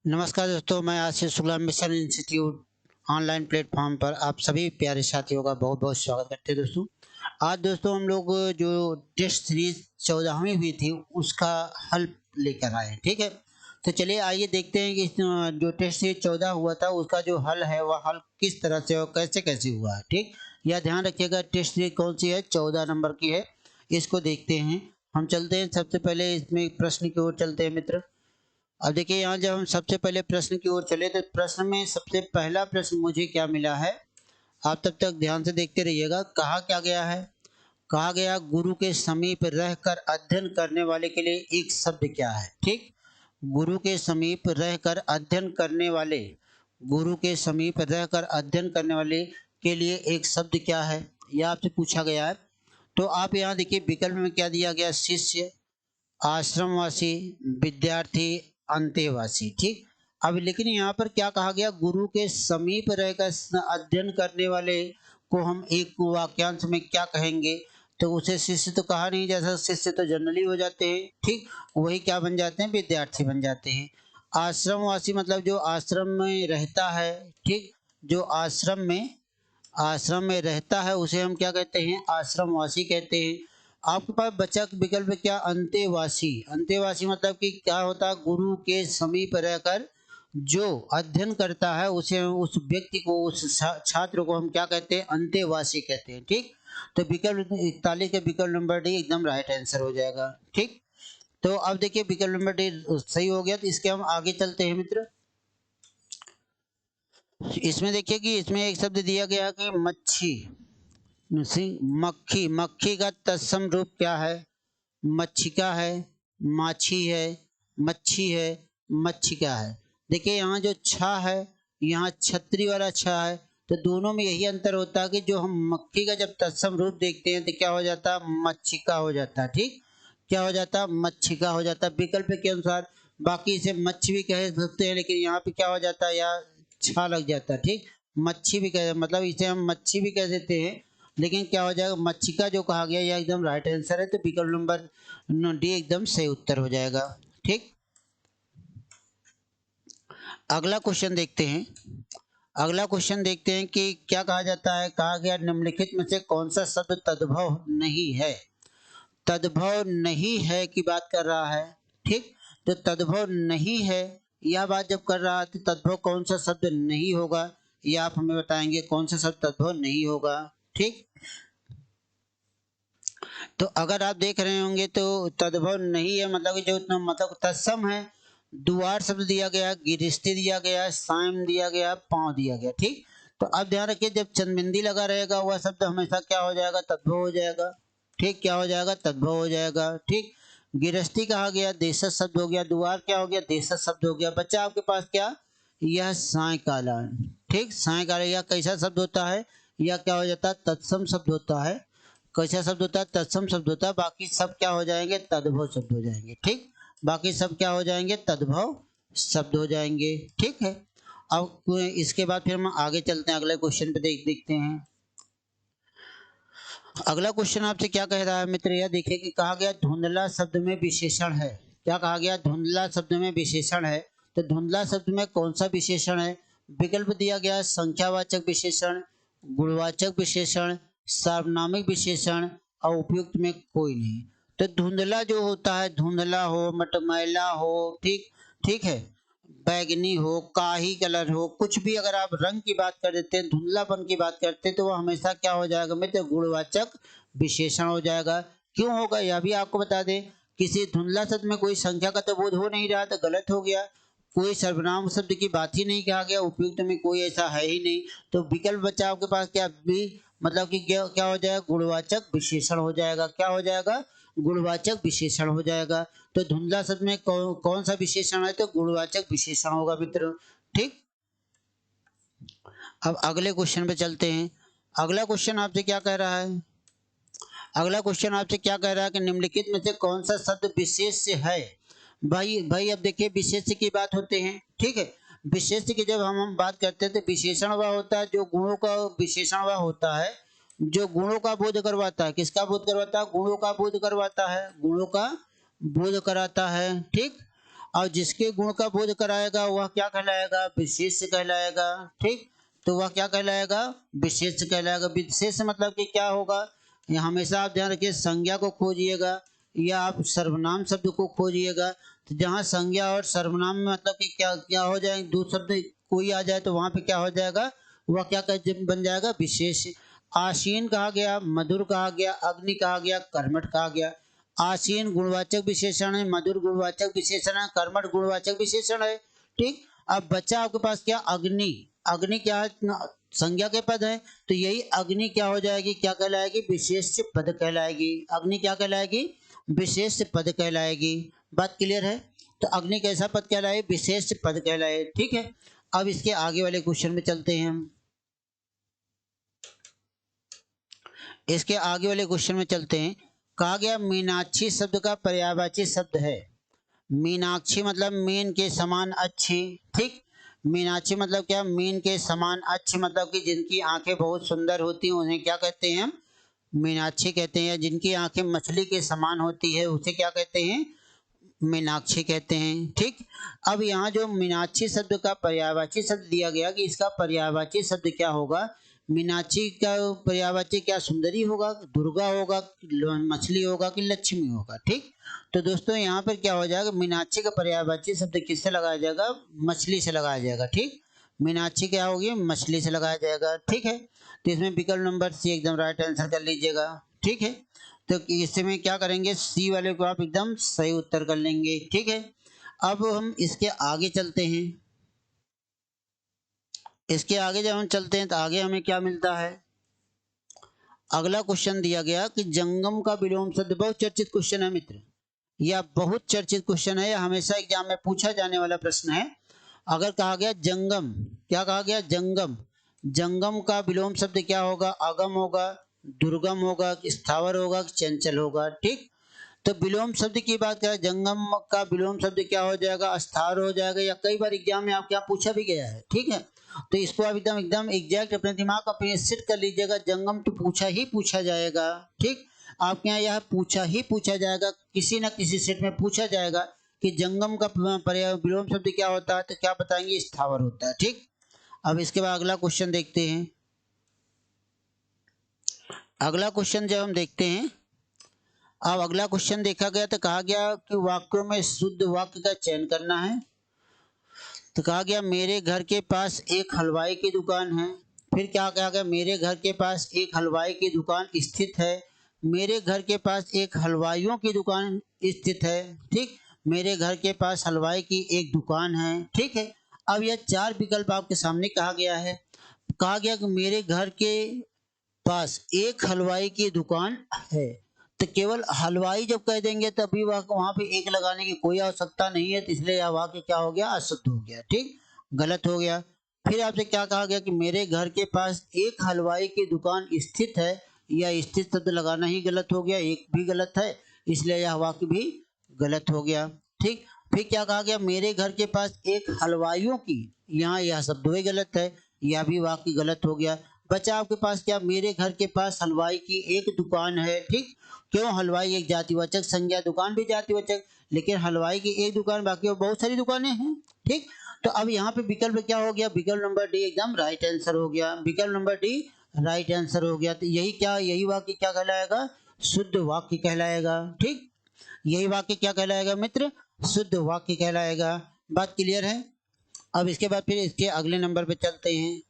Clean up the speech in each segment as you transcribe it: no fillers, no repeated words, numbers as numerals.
नमस्कार दोस्तों, मैं Ashish Shukla mission institute online platform पर आप सभी प्यारे साथियों का बहुत बहुत स्वागत करते हैं दोस्तों। आज दोस्तों हम लोग जो टेस्ट सीरीज 14वीं हुई थी उसका हल लेकर आए हैं। ठीक है, तो चलिए आइए देखते हैं कि जो टेस्ट सीरीज 14 हुआ था उसका जो हल है वह हल किस तरह से और कैसे कैसे हुआ है। ठीक, यह ध्यान रखिएगा, टेस्ट सीरीज कौन सी है, 14 नंबर की है। इसको देखते हैं। हम चलते हैं सबसे पहले इसमें प्रश्न की ओर चलते हैं मित्र। अब देखिए, यहाँ जब हम सबसे पहले प्रश्न की ओर चले तो प्रश्न में सबसे पहला प्रश्न मुझे क्या मिला है, आप तब तक ध्यान से देखते रहिएगा। कहा क्या गया है, कहा गया गुरु के समीप रहकर अध्ययन करने वाले के लिए एक शब्द क्या है। ठीक, गुरु के समीप रहकर अध्ययन करने वाले, गुरु के समीप रहकर अध्ययन करने वाले के लिए एक शब्द क्या है, यह आपसे पूछा गया है। तो आप यहाँ देखिए विकल्प में क्या दिया गया, शिष्य, आश्रमवासी, विद्यार्थी, अंतेवासी। ठीक, अब लेकिन यहाँ पर क्या कहा गया, गुरु के समीप रहकर अध्ययन करने वाले को हम एक वाक्यांश में क्या कहेंगे, तो उसे शिष्य तो कहा नहीं, जैसा शिष्य तो जनरली हो जाते हैं। ठीक, वही क्या बन जाते हैं, विद्यार्थी बन जाते हैं। आश्रमवासी मतलब जो आश्रम में रहता है। ठीक, जो आश्रम में रहता है उसे हम क्या कहते हैं, आश्रमवासी कहते हैं। आपके पास बचा विकल्प क्या, अंतेवासी। अंतेवासी मतलब कि क्या होता है, गुरु के समीप रहकर जो अध्ययन करता है उसे, उस व्यक्ति को, उस छात्र को हम क्या कहते हैं, अंतेवासी कहते हैं। ठीक, तो विकल्प 41 का विकल्प नंबर डी एकदम राइट आंसर हो जाएगा। ठीक, तो अब देखिए विकल्प नंबर डी सही हो गया, तो इसके हम आगे चलते हैं मित्र। इसमें देखिए कि इसमें एक शब्द दिया गया कि मच्छी, मक्खी, मक्खी का तत्सम रूप क्या है, मच्छिका है, माछी है, मच्छी है, मच्छिका है। देखिए यहाँ जो छा है, यहाँ छतरी वाला छा है, तो दोनों में यही अंतर होता है कि जो हम मक्खी का जब तत्सम रूप देखते हैं तो क्या हो जाता है, मच्छिका हो जाता है। ठीक, क्या हो जाता है, मच्छिका हो जाता है विकल्प के अनुसार। बाकी इसे मच्छी भी कह सकते हैं, लेकिन यहाँ पे क्या हो जाता है, यहाँ छा लग जाता है। ठीक, मच्छी भी कह, मतलब इसे हम मच्छी भी कह देते हैं, लेकिन क्या हो जाएगा, मच्छिका जो कहा गया यह एकदम राइट आंसर है, तो विकल्प नंबर डी एकदम सही उत्तर हो जाएगा। ठीक, अगला क्वेश्चन देखते हैं। अगला क्वेश्चन देखते हैं कि क्या कहा जाता है, कहा गया निम्नलिखित में से कौन सा शब्द तद्भव नहीं है। तद्भव नहीं है की बात कर रहा है। ठीक, तो तद्भव नहीं है यह बात जब कर रहा है तो तद्भव कौन सा शब्द नहीं होगा, यह आप हमें बताएंगे कौन सा शब्द तद्भव नहीं होगा। ठीक, तो अगर आप देख रहे होंगे तो तद्भव नहीं है मतलब कि जो इतना मतलब तत्सम है, द्वार शब्द दिया गया, गिरस्ती दिया गया, सायम दिया गया, पांव दिया गया। ठीक, तो अब ध्यान रखिए जब चंदबिंदी लगा रहेगा वह शब्द हमेशा क्या हो जाएगा, तद्भव हो जाएगा। ठीक, क्या हो जाएगा, तद्भव हो जाएगा। ठीक, गिरस्ती कहा गया, देशज शब्द हो गया, द्वार क्या हो गया, देशज शब्द हो गया। बच्चा आपके पास क्या, यह सायकाला। ठीक, सायकाला यह कैसा शब्द होता है, यह क्या हो जाता है, तत्सम शब्द होता है। कैसा शब्द होता है, तत्सम शब्द होता है। बाकी सब क्या हो जाएंगे, तद्भव शब्द हो जाएंगे। ठीक, बाकी सब क्या हो जाएंगे, तद्भव शब्द हो जाएंगे। ठीक है, अब इसके बाद फिर हम आगे चलते हैं, अगले क्वेश्चन पे देखते हैं। अगला क्वेश्चन आपसे क्या कह रहा है मित्र, यह देखिए कि कहा गया धुंधला शब्द में विशेषण है। क्या कहा गया, धुंधला शब्द में विशेषण है। तो धुंधला शब्द में कौन सा विशेषण है, विकल्प दिया गया, संख्यावाचक विशेषण, गुणवाचक विशेषण, सार्वनामिक विशेषण और उपयुक्त में कोई नहीं। तो धुंधला जो होता है, धुंधला हो, मटमैला हो, ठीक, ठीक है, बैगनी हो, काही कलर हो, कुछ भी अगर आप रंग की बात कर देते हैं, धुंधलापन की बात करते हैं, तो वो हमेशा क्या हो जाएगा मित्र, गुणवाचक विशेषण हो जाएगा। क्यों होगा यह भी आपको बता दें, किसी धुंधला शब्द में कोई संख्या का तो बोध हो नहीं रहा, तो गलत हो गया। कोई सर्वनाम शब्द की बात ही नहीं कहा गया, उपयुक्त में कोई ऐसा है ही नहीं, तो विकल्प बचा आपके पास क्या भी, मतलब कि क्या हो जाएगा, गुणवाचक विशेषण हो जाएगा। क्या हो जाएगा, गुणवाचक विशेषण हो जाएगा। तो धुंधला शब्द में कौन सा विशेषण है, तो गुणवाचक विशेषण होगा मित्र। ठीक, अब अगले क्वेश्चन पे चलते हैं। अगला क्वेश्चन आपसे क्या कह रहा है, अगला क्वेश्चन आपसे क्या कह रहा है कि निम्नलिखित में से कौन सा शब्द विशेष है। भाई भाई अब देखिए विशेष की बात होते हैं। ठीक है, विशेष की जब हम बात करते हैं तो विशेषण वह होता है जो गुणों का, विशेषण वह होता है जो गुणों का बोध करवाता है। किसका बोध करवाता है, गुणों का बोध करवाता है, गुणों का बोध कराता है। ठीक, और जिसके गुण का बोध कराएगा वह क्या कहलाएगा? विशेष कहलाएगा। ठीक, तो वह क्या कहलाएगा? विशेष कहलाएगा। विशेष मतलब कि क्या होगा? ये हमेशा आप ध्यान रखिए, संज्ञा को खोजिएगा या आप सर्वनाम शब्द को खोजिएगा। तो जहाँ संज्ञा और सर्वनाम में मतलब कि क्या क्या हो जाए, दो शब्द कोई आ जाए तो वहां पे क्या हो जाएगा? वह क्या बन जाएगा? विशेष। आसीन कहा गया, मधुर कहा गया, अग्नि कहा गया, कर्मठ कहा गया। आसीन गुणवाचक विशेषण है, मधुर गुणवाचक विशेषण है, कर्मठ गुणवाचक विशेषण है। ठीक, अब बच्चा आपके पास क्या? अग्नि। अग्नि क्या है? संज्ञा के पद है, तो यही अग्नि क्या हो जाएगी? क्या कहलाएगी? विशेष पद कहलाएगी। अग्नि क्या कहलाएगी? विशेष पद कहलाएगी। बात क्लियर है? तो अग्नि कैसा पद कहलाए? विशेष पद कहलाए। ठीक है, अब इसके आगे वाले क्वेश्चन में चलते हैं हम। इसके आगे वाले क्वेश्चन में चलते हैं। कहा गया मीनाक्षी शब्द का पर्यायवाची शब्द है। मीनाक्षी मतलब मीन के समान अच्छी। ठीक, मीनाक्षी मतलब क्या? मीन के समान अच्छी मतलब कि जिनकी आंखें बहुत सुंदर होती हैं उन्हें क्या कहते हैं? मीनाक्षी कहते हैं। जिनकी आंखें मछली के समान होती है उसे क्या कहते हैं? मीनाक्षी कहते हैं। ठीक, अब यहाँ जो मीनाक्षी शब्द का पर्यायवाची शब्द दिया गया कि इसका पर्यायवाची शब्द क्या होगा? मीनाक्षी का पर्यायवाची क्या? सुंदरी होगा, दुर्गा होगा, मछली होगा कि लक्ष्मी होगा। ठीक, तो दोस्तों यहाँ पर क्या हो जाएगा? मीनाक्षी का पर्यायवाची शब्द किससे लगाया जाएगा? मछली से लगाया जाएगा। ठीक, मीनाक्षी क्या होगी? मछली से लगाया जाएगा। ठीक है, तो इसमें विकल्प नंबर सी एकदम राइट आंसर कर लीजिएगा। ठीक है, तो इसमें क्या करेंगे? सी वाले को आप एकदम सही उत्तर कर लेंगे। ठीक है, अब हम इसके आगे चलते हैं। इसके आगे जब हम चलते हैं तो आगे हमें क्या मिलता है? अगला क्वेश्चन दिया गया कि जंगम का विलोम शब्द। बहुत चर्चित क्वेश्चन है मित्र, यह बहुत चर्चित क्वेश्चन है, यह हमेशा एग्जाम में पूछा जाने वाला प्रश्न है। अगर कहा गया जंगम, क्या कहा गया? जंगम। जंगम का विलोम शब्द क्या होगा? अगम होगा, दुर्गम होगा, स्थावर होगा, चंचल होगा। ठीक, तो विलोम शब्द की बात करें, जंगम का विलोम शब्द क्या हो जाएगा? स्थावर हो जाएगा, या कई बार एग्जाम में आपके यहाँ पूछा भी गया है। ठीक है, तो इसको आप एकदम एकदम एग्जैक्ट अपने दिमाग पे सेट कर लीजिएगा। जंगम तो पूछा ही पूछा जाएगा। ठीक, आपके यहाँ यह पूछा ही पूछा जाएगा, किसी न किसी सेट में पूछा जाएगा कि जंगम का विलोम शब्द क्या होता है, तो क्या बताएंगे? स्थावर होता है। ठीक, अब इसके बाद अगला क्वेश्चन देखते हैं। अगला क्वेश्चन जब हम देखते हैं, अब अगला क्वेश्चन देखा गया तो कहा गया कि वाक्यों में शुद्ध वाक्य का चयन करना है। तो कहा गया मेरे घर के पास एक हलवाई की दुकान है। फिर क्या कहा गया? मेरे घर के पास एक हलवाई की दुकान स्थित है। मेरे घर के पास एक हलवाइयों की दुकान स्थित है। ठीक, मेरे घर के पास हलवाई की एक दुकान है। ठीक है, अब यह चार विकल्प आपके सामने कहा गया है। कहा गया कि मेरे घर के पास एक हलवाई की दुकान है, तो केवल हलवाई जब कह देंगे तभी वहां पे एक लगाने की कोई आवश्यकता नहीं है, तो इसलिए यह वाक्य क्या हो गया? अशुद्ध हो गया। ठीक, गलत हो गया। फिर आपसे क्या कहा गया कि मेरे घर के पास एक हलवाई की दुकान स्थित है, या स्थित शब्द लगाना ही गलत हो गया, एक भी गलत है, इसलिए यह वाक्य भी गलत हो गया। ठीक, फिर क्या कहा गया? मेरे घर के पास एक हलवाइयों की, यहाँ यह शब्द भी गलत है, यह भी वाक्य गलत हो गया। बचा आपके पास क्या? मेरे घर के पास हलवाई की एक दुकान है। ठीक, क्यों? हलवाई एक जातिवाचक संज्ञा, दुकान भी जातिवाचक, लेकिन हलवाई की एक दुकान, बाकी और बहुत सारी दुकानें हैं। ठीक, तो अब यहाँ पे विकल्प क्या हो गया? विकल्प नंबर डी एकदम राइट आंसर हो गया। विकल्प नंबर डी राइट आंसर हो गया। तो यही क्या? यही वाक्य क्या कहलाएगा? शुद्ध वाक्य कहलाएगा। ठीक, यही वाक्य क्या कहलाएगा मित्र? शुद्ध वाक्य कहलाएगा। बात क्लियर है? अब इसके बाद फिर इसके अगले नंबर पे चलते हैं।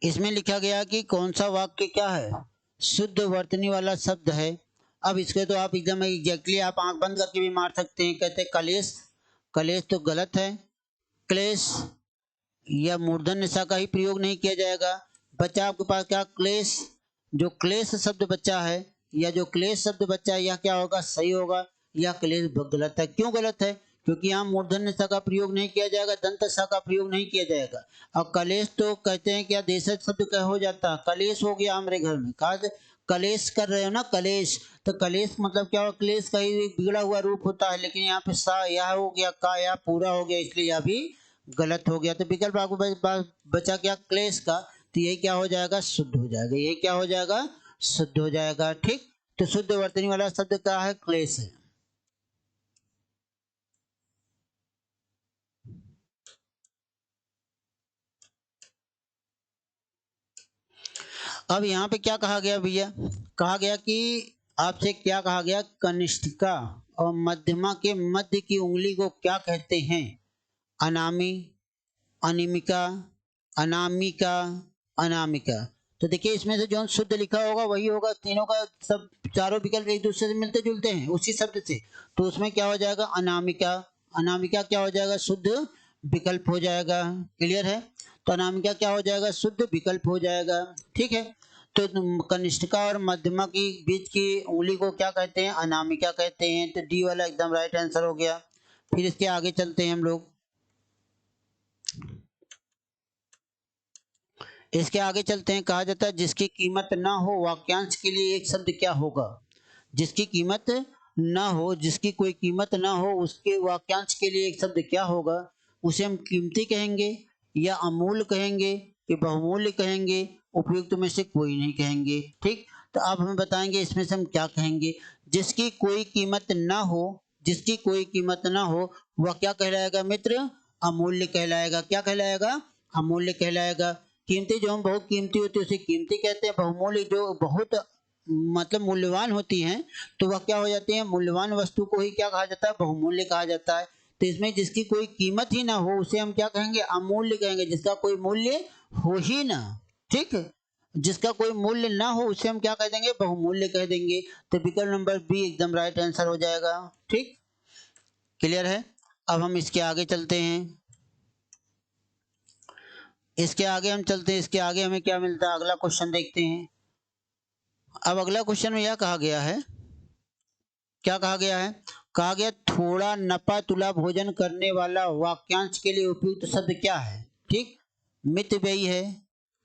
इसमें लिखा गया कि कौन सा वाक्य क्या है? शुद्ध वर्तनी वाला शब्द है। अब इसके तो आप एकदम एग्जैक्टली आप आंख बंद करके भी मार सकते हैं। कहते हैं कलेश। कलेश तो गलत है। क्लेश या मूर्धन्य निशा का ही प्रयोग नहीं किया जाएगा। बच्चा आपके पास क्या? क्लेश। जो क्लेश शब्द बच्चा है, या जो क्लेश शब्द बच्चा है, यह क्या होगा? सही होगा। यह क्लेश गलत है। क्यों गलत है? क्योंकि यहाँ मूर्धन्य स का प्रयोग नहीं किया जाएगा, दंत स का प्रयोग नहीं किया जाएगा। और कलेश तो कहते हैं क्या देशज शब्द का हो जाता है। कलेश हो गया हमारे घर में, कहा कलेश कर रहे हो ना, कलेश। तो कलेश मतलब क्या हो? क्लेश का ही बिगड़ा हुआ रूप होता है, लेकिन यहाँ पे सा यह हो गया, का या पूरा हो गया, इसलिए यह भी गलत हो गया। तो विकल्प आपको बचा क्या? क्लेश का। तो यही क्या हो जाएगा? शुद्ध हो जाएगा। यही क्या हो जाएगा? शुद्ध हो जाएगा। ठीक, तो शुद्ध वर्तनी वाला शब्द क्या है? क्लेश है। अब यहाँ पे क्या कहा गया भैया, कहा गया कि आपसे क्या कहा गया, कनिष्ठिका और मध्यमा के मध्य की उंगली को क्या कहते हैं, अनामी, अनिमिका, अनामिका, अनामिका। तो देखिए इसमें से जो शुद्ध लिखा होगा वही होगा, तीनों का सब चारों विकल्प एक दूसरे से मिलते जुलते हैं उसी शब्द से, तो उसमें क्या हो जाएगा, अनामिका। अनामिका क्या हो जाएगा, शुद्ध विकल्प हो जाएगा। क्लियर है, तो अनामिका क्या हो जाएगा, शुद्ध विकल्प हो जाएगा। ठीक है, तो कनिष्ठिका और मध्यमा की बीच की उंगली को क्या कहते हैं, अनामिका कहते हैं, तो डी वाला एकदम राइट आंसर हो गया। फिर इसके आगे चलते हैं हम लोग, इसके आगे चलते हैं। कहा जाता है जिसकी कीमत ना हो वाक्यांश के लिए एक शब्द क्या होगा, जिसकी कीमत ना हो, जिसकी कोई कीमत ना हो उसके वाक्यांश के लिए एक शब्द क्या होगा, उसे हम कीमती कहेंगे या अमूल्य कहेंगे कि बहुमूल्य कहेंगे, उपयुक्त में से कोई नहीं कहेंगे। ठीक, तो आप हमें बताएंगे इसमें से हम क्या कहेंगे। जिसकी कोई कीमत ना हो, जिसकी कोई कीमत ना हो वह क्या कहलाएगा मित्र, अमूल्य कहलाएगा। क्या कहलाएगा, अमूल्य कहलाएगा। कीमती जो हम बहुत कीमती होती है उसे कीमती कहते हैं, बहुमूल्य जो बहुत मतलब मूल्यवान होती हैं तो वह क्या हो जाती है, मूल्यवान वस्तु को ही क्या कहा जाता है, बहुमूल्य कहा जाता है। तो इसमें जिसकी कोई कीमत ही ना हो उसे हम क्या कहेंगे, अमूल्य कहेंगे, जिसका कोई मूल्य हो ही ना। ठीक है, जिसका कोई मूल्य ना हो उसे हम क्या कह देंगे, बहुमूल्य कह देंगे। तो विकल्प नंबर बी एकदम राइट आंसर हो जाएगा। ठीक, क्लियर है। अब हम इसके आगे चलते हैं, इसके आगे हम चलते हैं, इसके आगे हमें क्या मिलता है, अगला क्वेश्चन देखते हैं। अब अगला क्वेश्चन में यह कहा गया है, क्या कहा गया है, कहा गया थोड़ा नपा तुला भोजन करने वाला वाक्यांश के लिए उपयुक्त शब्द क्या है। ठीक, मित व्ययी है,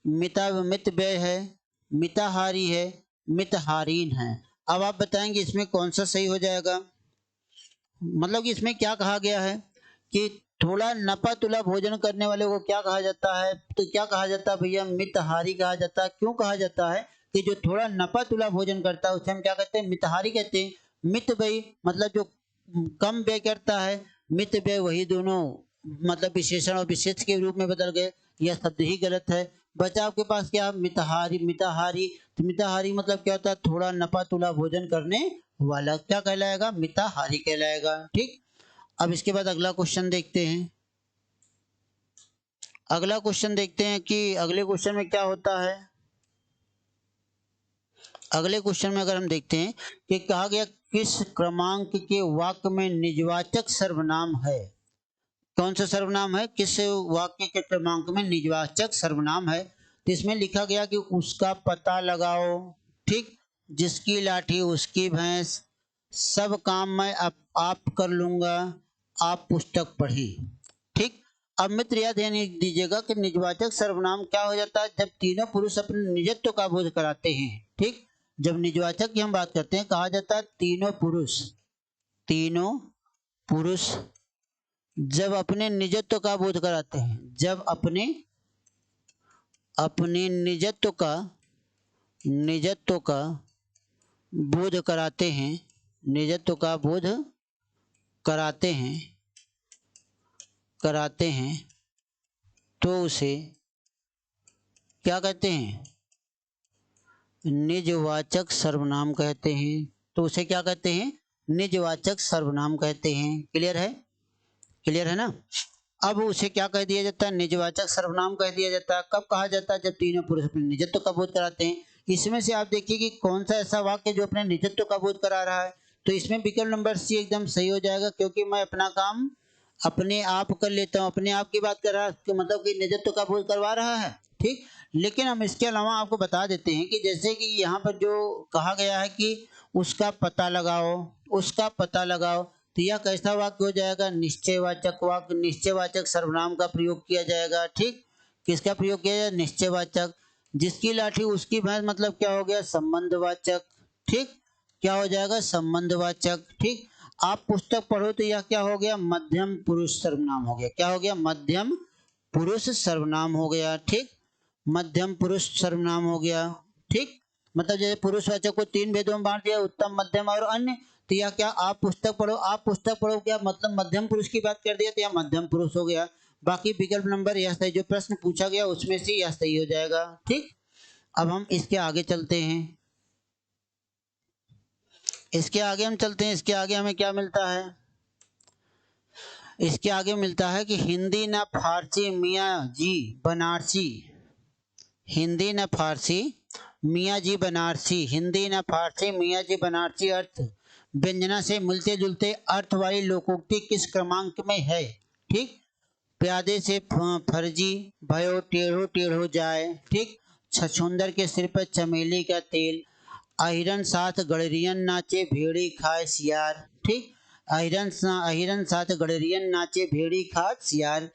मित व्यय है, मिताहारी है, मितहारीन है। अब आप बताएंगे इसमें कौन सा सही हो जाएगा। मतलब कि इसमें क्या कहा गया है कि थोड़ा नपा तुला भोजन करने वाले को क्या कहा जाता है, तो क्या कहा जाता है भैया, मितहारी कहा जाता है। क्यों कहा जाता है कि जो थोड़ा नपा तुला भोजन करता है उसे हम क्या कहते हैं, मितहारी कहते हैं। मित व्यय मतलब जो कम व्यय करता है, मित व्यय वही दोनों मतलब विशेषण और विशेष के रूप में बदल गए, यह शब्द ही गलत है। बचा आपके पास क्या, मितहारी। मिताहारी, तो मिताहारी मतलब क्या होता है, थोड़ा नपा तुला भोजन करने वाला क्या कहलाएगा, मिताहारी कहलाएगा। ठीक, अब इसके बाद अगला क्वेश्चन देखते हैं। अगला क्वेश्चन देखते हैं कि अगले क्वेश्चन में क्या होता है। अगले क्वेश्चन में अगर हम देखते हैं कि कहा गया किस क्रमांक के वाक्य में निजवाचक सर्वनाम है। कौन सा सर्वनाम है, किस वाक्य के क्रमांक में निजवाचक सर्वनाम है। तो इसमें लिखा गया कि उसका पता लगाओ, ठीक, जिसकी लाठी उसकी भैंस, सब काम मैं आप कर लूंगा, आप पुस्तक पढ़ी। ठीक, अब मित्र यह ध्यान दीजिएगा कि निजवाचक सर्वनाम क्या हो जाता है, जब तीनों पुरुष अपने निजत्व का बोध कराते हैं। ठीक, जब निजवाचक की हम बात करते हैं कहा जाता है तीनों पुरुष, तीनों पुरुष जब अपने निजत्व का बोध कराते हैं, जब अपने अपने निजत्व का बोध कराते हैं, निजत्व का बोध कराते हैं, कराते हैं, तो उसे क्या कहते हैं, निजवाचक सर्वनाम कहते हैं। तो उसे क्या कहते हैं, निजवाचक सर्वनाम कहते हैं। क्लियर है, क्लियर है ना। अब उसे क्या कह दिया जाता है, निजवाचक सर्वनाम कह दिया जाता है। कब कहा जाता है, जब तीनों पुरुष अपने निजत्व का बोध कराते हैं। इसमें से आप देखिए कि कौन सा ऐसा वाक्य जो अपने निजत्व का बोध करा रहा है। तो इसमें विकल्प नंबर सी एकदम सही हो जाएगा, क्योंकि मैं अपना काम अपने आप कर लेता हूँ, अपने आप की बात कर रहा है, तो मतलब कि निजत्व का बोध करवा रहा है। ठीक, लेकिन हम इसके अलावा आपको बता देते हैं कि जैसे कि यहाँ पर जो कहा गया है कि उसका पता लगाओ, उसका पता लगाओ, तो यह कैसा वाक्य हो जाएगा, निश्चयवाचक वाक्य, निश्चयवाचक सर्वनाम का प्रयोग किया जाएगा। ठीक, किसका प्रयोग किया जाएगा, निश्चयवाचक। जिसकी लाठी उसकी भैंस मतलब क्या हो गया, संबंधवाचक। ठीक, क्या हो जाएगा, संबंधवाचक। ठीक, आप पुस्तक पढ़ो तो यह क्या हो गया, मध्यम पुरुष सर्वनाम हो गया। क्या हो गया, मध्यम पुरुष सर्वनाम हो गया। ठीक, मध्यम पुरुष सर्वनाम हो गया। ठीक, मतलब जैसे पुरुषवाचक को तीन भेदों में बांट दिया, उत्तम, मध्यम और अन्य। तो यह क्या, आप पुस्तक पढ़ो, आप पुस्तक पढ़ो क्या मतलब मध्यम पुरुष की बात कर दिया, तो यह मध्यम पुरुष हो गया। बाकी विकल्प नंबर यह सही, जो प्रश्न पूछा गया उसमें से यह सही हो जाएगा। ठीक, अब हम इसके आगे चलते हैं। इसके आगे हम चलते हैं, इसके आगे हमें क्या मिलता है? इसके आगे मिलता है कि हिंदी न फारसी मियाँ जी बनारसी। हिंदी न फारसी मियाँ जी बनारसी। हिंदी न फारसी मियाँ जी बनारसी अर्थ व्यंजना से मिलते जुलते अर्थ वाली लोकोक्ति किस क्रमांक में है? ठीक। प्यादे से फर्जी भयो टेढ़ो टेढ़ो जाए। ठीक। छछूंदर के सिर पर चमेली का तेल। अहिरन साथ गडरियन नाचे भेड़ी खाए सियार। ठीक। अहिरन साथ गडरियन नाचे भेड़ी खाए सियार।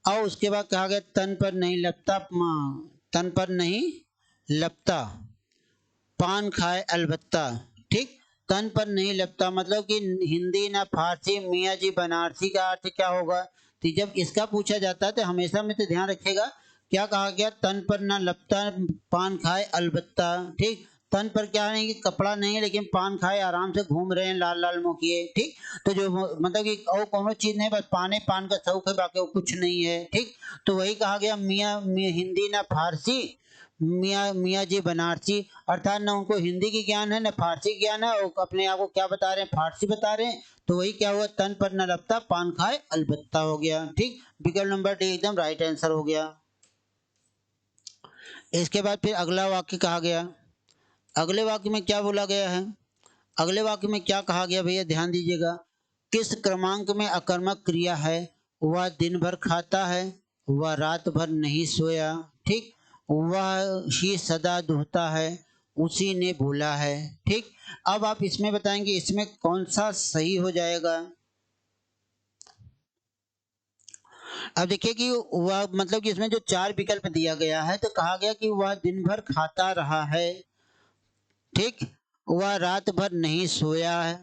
और उसके बाद कहा गया तन पर नहीं लपता, तन पर नहीं लपता पान खाए अलबत्ता। ठीक। तन पर नहीं लपता मतलब कि हिंदी ना फारसी मियाँ जी बनारसी का अर्थ क्या होगा? तो जब इसका पूछा जाता है तो हमेशा में तो ध्यान रखेगा क्या कहा गया, तन पर ना लपता पान खाए अलबत्ता। ठीक। तन पर क्या नहीं कि कपड़ा नहीं है लेकिन पान खाए आराम से घूम रहे हैं लाल लाल मुंह किए। ठीक। तो जो मतलब कि और कोनो चीज नहीं, बस पान का शौक है, बाकी कुछ नहीं है। ठीक। तो वही कहा गया हिंदी ना फारसी मियाँ मियाँ जी बनारसी, अर्थात न उनको हिंदी की ज्ञान है न फारसी ज्ञान है, और अपने आप को क्या बता रहे हैं, फारसी बता रहे हैं। तो वही क्या हुआ, तन पर न लपता पान खाए अलबत्ता हो गया। ठीक। विकल्प नंबर डी एकदम राइट आंसर हो गया। इसके बाद फिर अगला वाक्य कहा गया। अगले वाक्य में क्या बोला गया है? अगले वाक्य में क्या कहा गया भैया, ध्यान दीजिएगा। किस क्रमांक में अकर्मक क्रिया है? वह दिन भर खाता है, वह रात भर नहीं सोया। ठीक। वह ही सदा दुहता है, उसी ने भूला है। ठीक। अब आप इसमें बताएंगे इसमें कौन सा सही हो जाएगा। अब देखिए कि वह मतलब कि इसमें जो चार विकल्प दिया गया है तो कहा गया कि वह दिन भर खाता रहा है। ठीक। वह रात भर नहीं सोया है।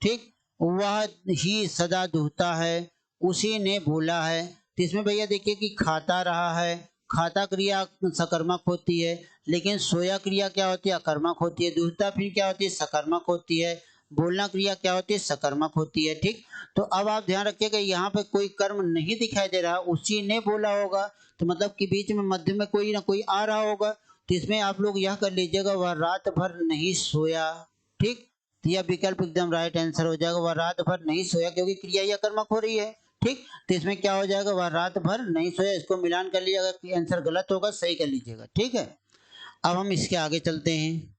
ठीक। वह ही सदा दुहता है, उसी ने भूला है। तो इसमें भैया देखिए कि खाता रहा है, खाता क्रिया सकर्मक होती है, लेकिन सोया क्रिया क्या होती है, अकर्मक होती है। दुहता फिर क्या होती है, सकर्मक होती है। बोलना क्रिया क्या होती है, सकर्मक होती है। ठीक। तो अब आप ध्यान रखिएगा यहाँ पे कोई कर्म नहीं दिखाई दे रहा, उसी ने बोला होगा, तो मतलब कि बीच में मध्य में कोई ना कोई आ रहा होगा। तो इसमें आप लोग यह कर लीजिएगा, वह रात भर नहीं सोया। ठीक। तो यह विकल्प एकदम राइट आंसर हो जाएगा, वह रात भर नहीं सोया, क्योंकि क्रिया यह कर्मक हो रही है। ठीक। तो इसमें क्या हो जाएगा, वह रात भर नहीं सोया। इसको मिलान कर लीजिएगा, अगर आंसर गलत होगा सही कर लीजिएगा। ठीक है। अब हम इसके आगे चलते हैं।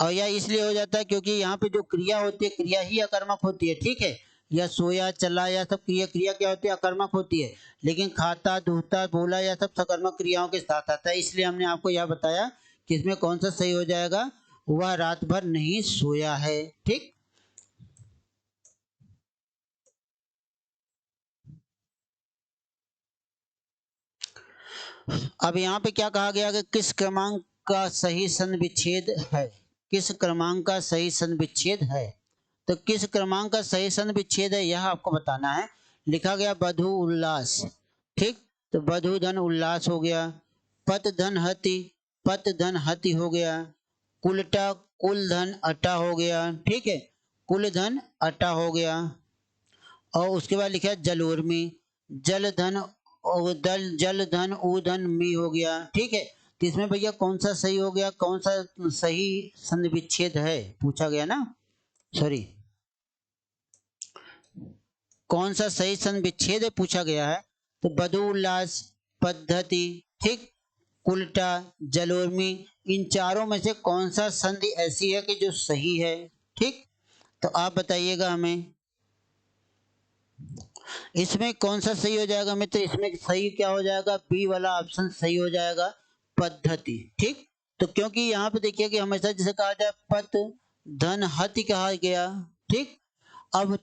और यह इसलिए हो जाता है क्योंकि यहाँ पे जो क्रिया होती है, क्रिया ही अकर्मक होती है। ठीक है। यह सोया चला या सब क्रिया क्रिया क्या होती है, अकर्मक होती है। लेकिन खाता दुहता बोला या सब सकर्मक क्रियाओं के साथ आता है। इसलिए हमने आपको यह बताया कि इसमें कौन सा सही हो जाएगा, वह रात भर नहीं सोया है। ठीक। अब यहाँ पे क्या कहा गया कि किस क्रमांक का सही सन विच्छेद है? किस क्रमांक का सही सन विच्छेद है? तो किस क्रमांक का सही सन विच्छेद है यह आपको बताना है। लिखा गया बधु उल्लास। ठीक। तो बधु धन उल्लास हो गया। पत धन हति, पत धन हति हो गया। कुलटा कुल धन अटा हो गया। ठीक है। कुल धन अटा हो गया। और उसके बाद लिखा है जलोर्मी, जल धन और जल धन ऊ धन मी हो गया। ठीक है। तो इसमें भैया कौन सा सही हो गया, कौन सा सही संधि विच्छेद है पूछा गया ना, सॉरी, कौन सा सही संधि विच्छेद है पूछा गया है। तो बधु उल्लास, पद्धति, ठीक, उल्टा, जलोर्मी, इन चारों में से कौन सा संधि ऐसी है कि जो सही है। ठीक। तो आप बताइएगा हमें इसमें कौन सा सही हो जाएगा मित्र। इसमें सही क्या हो जाएगा, बी वाला ऑप्शन सही हो जाएगा, पद्धति। ठीक। तो क्योंकि यहाँ पे देखिए कि हमेशा जैसे कहा जाए पत धन हति कहा गया। ठीक। अब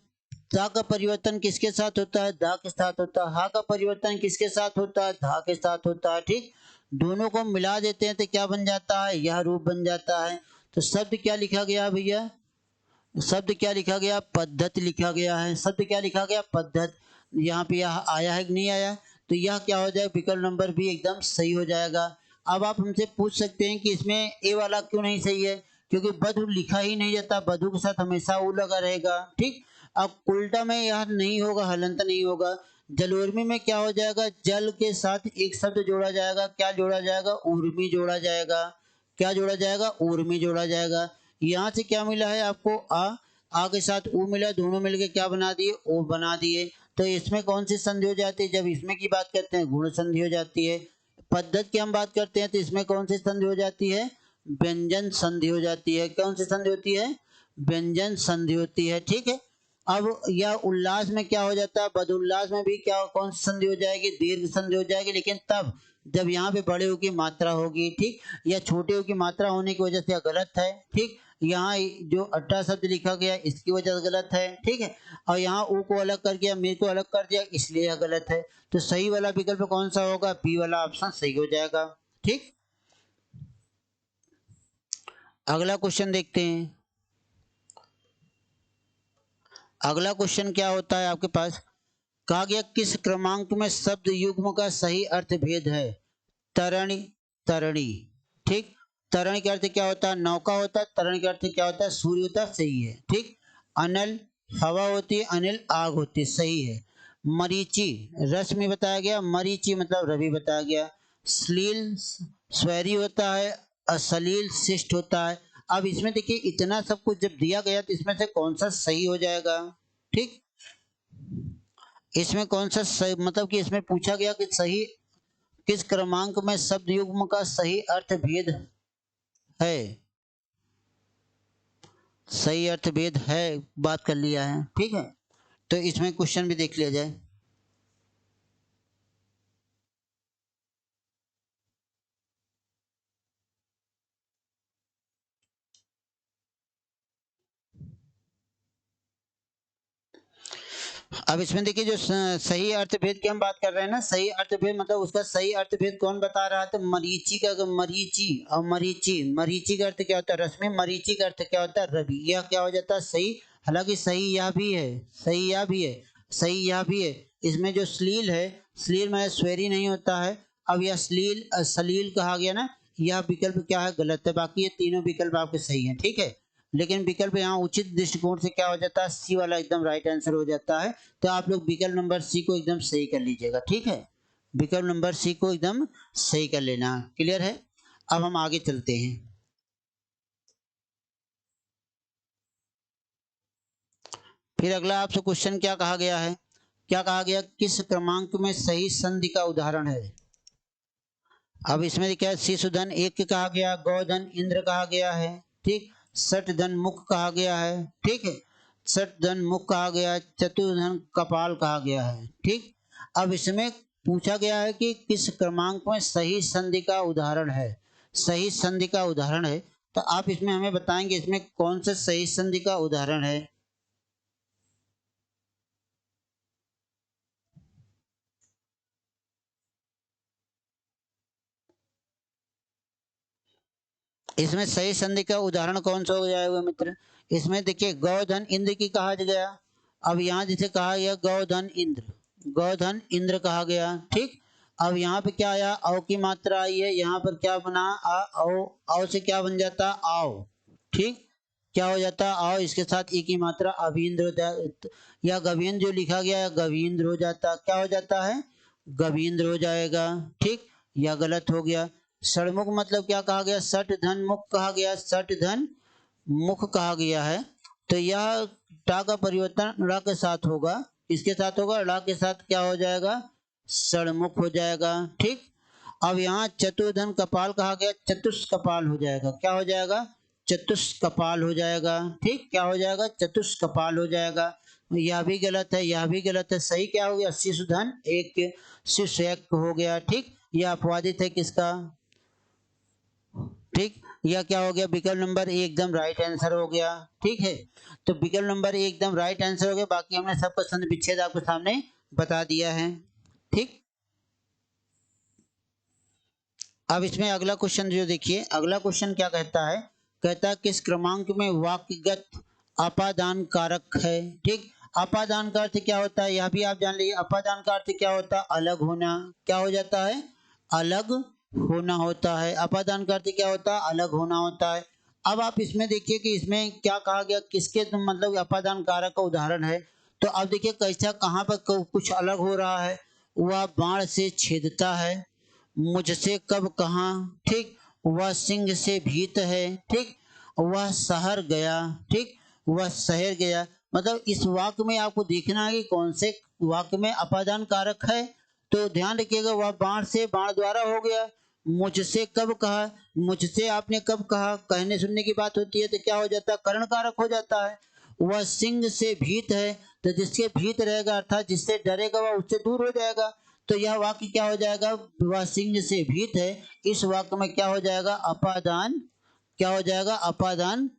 धा का परिवर्तन किसके साथ होता है, धा के साथ होता है। हा का परिवर्तन किसके साथ होता है, धा के साथ होता है। ठीक। दोनों को मिला देते हैं तो क्या बन जाता है, यह रूप बन जाता है। तो शब्द क्या लिखा गया भैया, शब्द क्या लिखा गया, पद्धति लिखा गया है। शब्द क्या लिखा गया, पद्धति। यहाँ पे यह आया है कि नहीं आया, तो यह क्या हो जाएगा, विकल्प नंबर भी एकदम सही हो जाएगा। अब आप हमसे पूछ सकते हैं कि इसमें ए वाला क्यों नहीं सही है, क्योंकि बधु लिखा ही नहीं जाता, बधु के साथ हमेशा ऊ लगा रहेगा। ठीक। अब उल्टा में यह नहीं होगा, हलंत नहीं होगा। जलोर्मी में क्या हो जाएगा, जल के साथ एक शब्द जोड़ा जाएगा, क्या जोड़ा जाएगा, उर्मी जोड़ा जाएगा। क्या जोड़ा जाएगा, उर्मी जोड़ा जाएगा। यहाँ से क्या मिला है आपको, आ के साथ ऊ मिला, दोनों मिलके क्या बना दिए, ओ बना दिए। तो इसमें कौन सी संधि हो जाती है, जब इसमें की बात करते हैं गुण संधि हो जाती है। पद्धति की हम बात करते हैं तो इसमें कौन सी संधि हो जाती है, व्यंजन संधि हो जाती है। कौन सी संधि होती है, व्यंजन संधि होती है। ठीक है। अब यह उल्लास में क्या हो जाता है, बदउल्लास में भी क्या कौन सी संधि हो जाएगी, दीर्घ संधि हो जाएगी, लेकिन तब जब यहाँ पे बड़े हो की मात्रा होगी। ठीक, या छोटे हो की मात्रा होने की वजह से यह गलत है। ठीक, यहाँ जो अट्ठा शब्द लिखा गया इसकी वजह से गलत है। ठीक है, और यहाँ ऊ को अलग कर दिया, मेरे को अलग कर दिया, इसलिए यह गलत है। तो सही वाला विकल्प कौन सा होगा, बी वाला ऑप्शन सही हो जाएगा। ठीक, अगला क्वेश्चन देखते हैं। अगला क्वेश्चन क्या होता है आपके पास, कहा गया किस क्रमांक में शब्द युग्म का सही अर्थ भेद है, तरणी, तरणी। ठीक, तरण के अर्थ क्या होता है, नौका होता है, तरण के अर्थ क्या होता है, सूर्य होता है, सही है। ठीक, अनल हवा होती है, अनिल आग होती है, सही है। मरीचि रश्मि बताया गया, मरीचि मतलब रवि बताया गया। श्लील स्वैरी होता है, अश्लील शिष्ट होता है। अब इसमें देखिए इतना सब कुछ जब दिया गया तो इसमें से कौन सा सही हो जाएगा। ठीक, इसमें कौन सा सही, मतलब कि इसमें पूछा गया कि सही किस क्रमांक में शब्द युग्म का सही अर्थ भेद है, सही अर्थ भेद है, बात कर लिया है। ठीक है, तो इसमें क्वेश्चन भी देख लिया जाए। अब इसमें देखिए जो सही अर्थभेद की हम बात कर रहे हैं ना, सही अर्थभेद मतलब उसका सही अर्थभेद कौन बता रहा है, तो मरीचि का, मरीचि और मरीचि, मरीचि का अर्थ क्या होता है रश्मि, मरीचि का अर्थ क्या होता है रवि, यह क्या हो जाता है सही। हालांकि सही यह भी है, सही यह भी है, सही यह भी है। इसमें जो श्लील है, श्लील में स्वेरी नहीं होता है। अब यह श्लील सलील कहा गया ना, यह विकल्प क्या है, गलत है। बाकी ये तीनों विकल्प आपके सही हैं। ठीक है, लेकिन विकल्प यहाँ उचित दृष्टिकोण से क्या हो जाता है, सी वाला एकदम राइट आंसर हो जाता है। तो आप लोग विकल्प नंबर सी को एकदम सही कर लीजिएगा। ठीक है, विकल्प नंबर सी को एकदम सही कर लेना। क्लियर है, अब हम आगे चलते हैं। फिर अगला आपसे क्वेश्चन क्या कहा गया है, क्या कहा गया, किस क्रमांक में सही संधि का उदाहरण है। अब इसमें क्या है, शिशुधन एक कहा गया, गौधन इंद्र कहा गया है। ठीक, सठ धन मुख कहा गया है। ठीक है, सठ धन मुख कहा गया है, चतुर्धन कपाल कहा गया है। ठीक, अब इसमें पूछा गया है कि किस क्रमांक में सही संधि का उदाहरण है, सही संधि का उदाहरण है। तो आप इसमें हमें बताएंगे इसमें कौन सा सही संधि का उदाहरण है। इसमें सही संधि का उदाहरण कौन सा हो जाएगा मित्र, इसमें देखिए गौधन इंद्र की कहा गया। अब यहाँ जिसे कहा गया गौधन इंद्र, गौधन इंद्र कहा गया। ठीक, अब यहाँ पे क्या आया, औ की मात्रा आई है, यहाँ पर क्या बना, आ औ, औ से क्या बन जाता, आओ। ठीक, क्या हो जाता, आओ, इसके साथ ई की मात्रा अवींद्र हो जाता, या गवींद्र जो लिखा गया है गवींद्र हो जाता, क्या हो जाता है, गवींद्र हो जाएगा। ठीक, यह गलत हो गया। षणमुख मतलब क्या कहा गया, सठ धन मुख कहा गया, सठ धन मुख कहा गया है। तो यह टा का परिवर्तन ड़ के साथ होगा, इसके साथ होगा, ड़ के साथ क्या हो जाएगा, षणमुख हो जाएगा। ठीक, अब यहाँ चतुर्धन कपाल कहा गया, चतुष कपाल हो जाएगा, क्या हो जाएगा, चतुष कपाल हो जाएगा। ठीक, क्या हो जाएगा, चतुष कपाल हो जाएगा। यह भी गलत है, यह भी गलत है। सही क्या हो गया, शिशुधन एक, शिशु एक हो गया। ठीक, यह अपवादित है किसका। ठीक, यह क्या हो गया, विकल्प नंबर ए एकदम राइट आंसर हो गया। ठीक है, तो विकल्प नंबर ए एकदम राइट आंसर हो गया। बाकी हमने सबका संधि विच्छेद आपके सामने बता दिया है। ठीक, अब इसमें अगला क्वेश्चन जो देखिए, अगला क्वेश्चन क्या कहता है, कहता है किस क्रमांक में वाक्यगत अपादान कारक है। ठीक, अपादान का अर्थ क्या होता है, यह भी आप जान लीजिए। अपादान का अर्थ क्या होता है, अलग होना। क्या हो जाता है, अलग होना होता है। अपादान का अर्थ क्या होता है, अलग होना होता है। अब आप इसमें देखिए कि इसमें क्या कहा गया, किसके मतलब अपादान कारक का उदाहरण है। तो अब देखिए कैसा कहाँ पर कुछ अलग हो रहा है। वह बाण से छेदता है, मुझसे कब कहाँ, ठीक। वह सिंह से भीत है, ठीक। वह शहर गया, ठीक। वह शहर गया। मतलब इस वाक्य में आपको देखना है कि कौन से वाक्य में अपादान कारक है। तो ध्यान रखिएगा, वह बाण से बाण द्वारा हो गया। मुझसे कब कहा, मुझसे आपने कब कहा, कहने सुनने की बात होती है तो क्या हो जाता है, करण कारक हो जाता है। वह सिंह से भीत है, तो जिसके भीत रहेगा अर्थात जिससे डरेगा वह उससे दूर हो जाएगा। तो यह वाक्य क्या हो जाएगा, वह सिंह से भीत है। इस वाक्य में क्या हो जाएगा, अपादान, क्या हो जाएगा, अपादान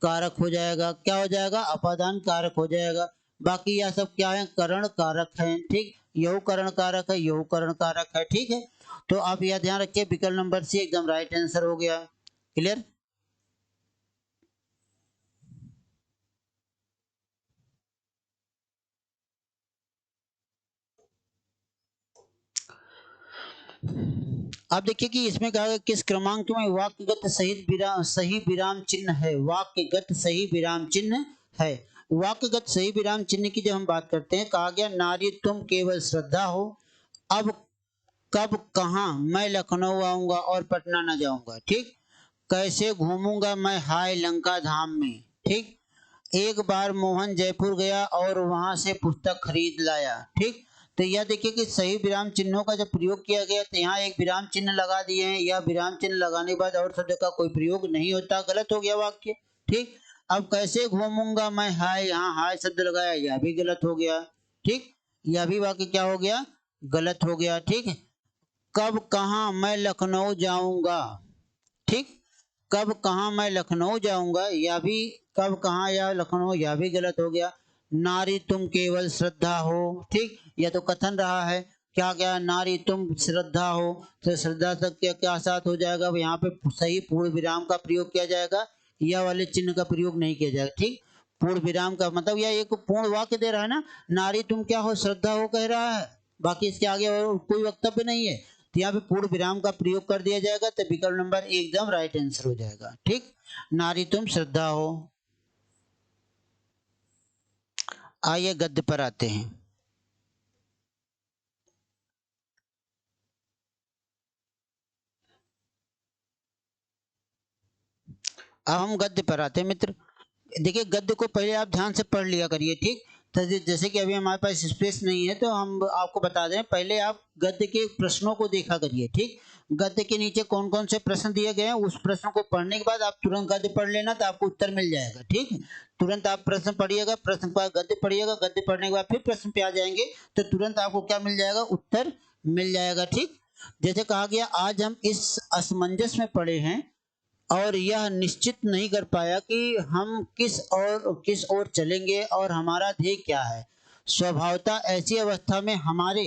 कारक हो जाएगा। क्या हो जाएगा, अपादान कारक हो जाएगा। बाकी यह सब क्या है, करण कारक है, ठीक। यहू करण कारक है, यहू करण कारक है, ठीक है। तो आप यह ध्यान रखिए, विकल्प नंबर सी एकदम राइट आंसर हो गया। क्लियर। अब देखिए कि इसमें कहा गया किस क्रमांक में वाक्यगत सही विराम चिन्ह है। वाक्यगत सही विराम चिन्ह है। वाक्यगत सही विराम चिन्ह की जब हम बात करते हैं, कहा गया नारी तुम केवल श्रद्धा हो, अब कब कहाँ मैं लखनऊ आऊंगा और पटना न जाऊंगा, ठीक। कैसे घूमूंगा मैं हाय लंका धाम में, ठीक। एक बार मोहन जयपुर गया और वहां से पुस्तक खरीद लाया, ठीक। तो यह देखिए कि सही विराम चिन्हों का जब प्रयोग किया गया तो यहाँ एक विराम चिन्ह लगा दिए हैं। यह विराम चिन्ह लगाने के बाद और शब्द का कोई प्रयोग नहीं होता, गलत हो गया वाक्य, ठीक। अब कैसे घूमूंगा मैं हाय, यहाँ हाय शब्द लगाया, यह भी गलत हो गया, ठीक। यह भी वाक्य क्या हो गया, गलत हो गया, ठीक। कब कहाँ मैं लखनऊ जाऊंगा, ठीक। कब कहाँ मैं लखनऊ जाऊंगा, या भी कब कहाँ या लखनऊ, यह भी गलत हो गया। नारी तुम केवल श्रद्धा हो, ठीक। यह तो कथन रहा है। क्या क्या, नारी तुम श्रद्धा हो, तो श्रद्धा तक क्या क्या साथ हो जाएगा, यहाँ पे सही पूर्ण विराम का प्रयोग किया जाएगा, यह वाले चिन्ह का प्रयोग नहीं किया जाएगा, ठीक। पूर्ण विराम का मतलब यह एक पूर्ण वाक्य दे रहा है ना, नारी तुम क्या हो, श्रद्धा हो कह रहा है, बाकी इसके आगे और कोई वक्तव्य नहीं है। तो यहाँ पे पूर्ण विराम का प्रयोग कर दिया जाएगा, तो विकल्प नंबर एकदम राइट आंसर हो जाएगा, ठीक। नारी तुम श्रद्धा हो। आइए गद्य पर आते हैं। अब हम गद्य पर आते हैं मित्र। देखिए गद्य को पहले आप ध्यान से पढ़ लिया करिए, ठीक। तो जैसे कि अभी हमारे पास स्पेस नहीं है तो हम आपको बता दें, पहले आप गद्य के प्रश्नों को देखा करिए, ठीक। गद्य के नीचे कौन कौन से प्रश्न दिए गए हैं, उस प्रश्न को पढ़ने के बाद आप तुरंत गद्य पढ़ लेना, तो आपको उत्तर मिल जाएगा, ठीक है। तुरंत आप प्रश्न पढ़िएगा, प्रश्न के बाद गद्य पढ़िएगा, गद्य पढ़ने के बाद फिर प्रश्न पे आ जाएंगे, तो तुरंत आपको क्या मिल जाएगा, उत्तर मिल जाएगा, ठीक। जैसे कहा गया, आज हम इस असमंजस में पड़े हैं और यह निश्चित नहीं कर पाया कि हम किस ओर चलेंगे और हमारा ध्येय क्या है। स्वभावतः ऐसी अवस्था में हमारे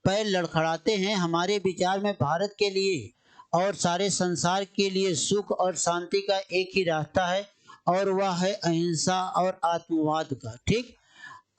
पैर लड़खड़ाते हैं। हमारे विचार में भारत के लिए और सारे संसार के लिए सुख और शांति का एक ही रास्ता है, और वह है अहिंसा और आत्मवाद का, ठीक।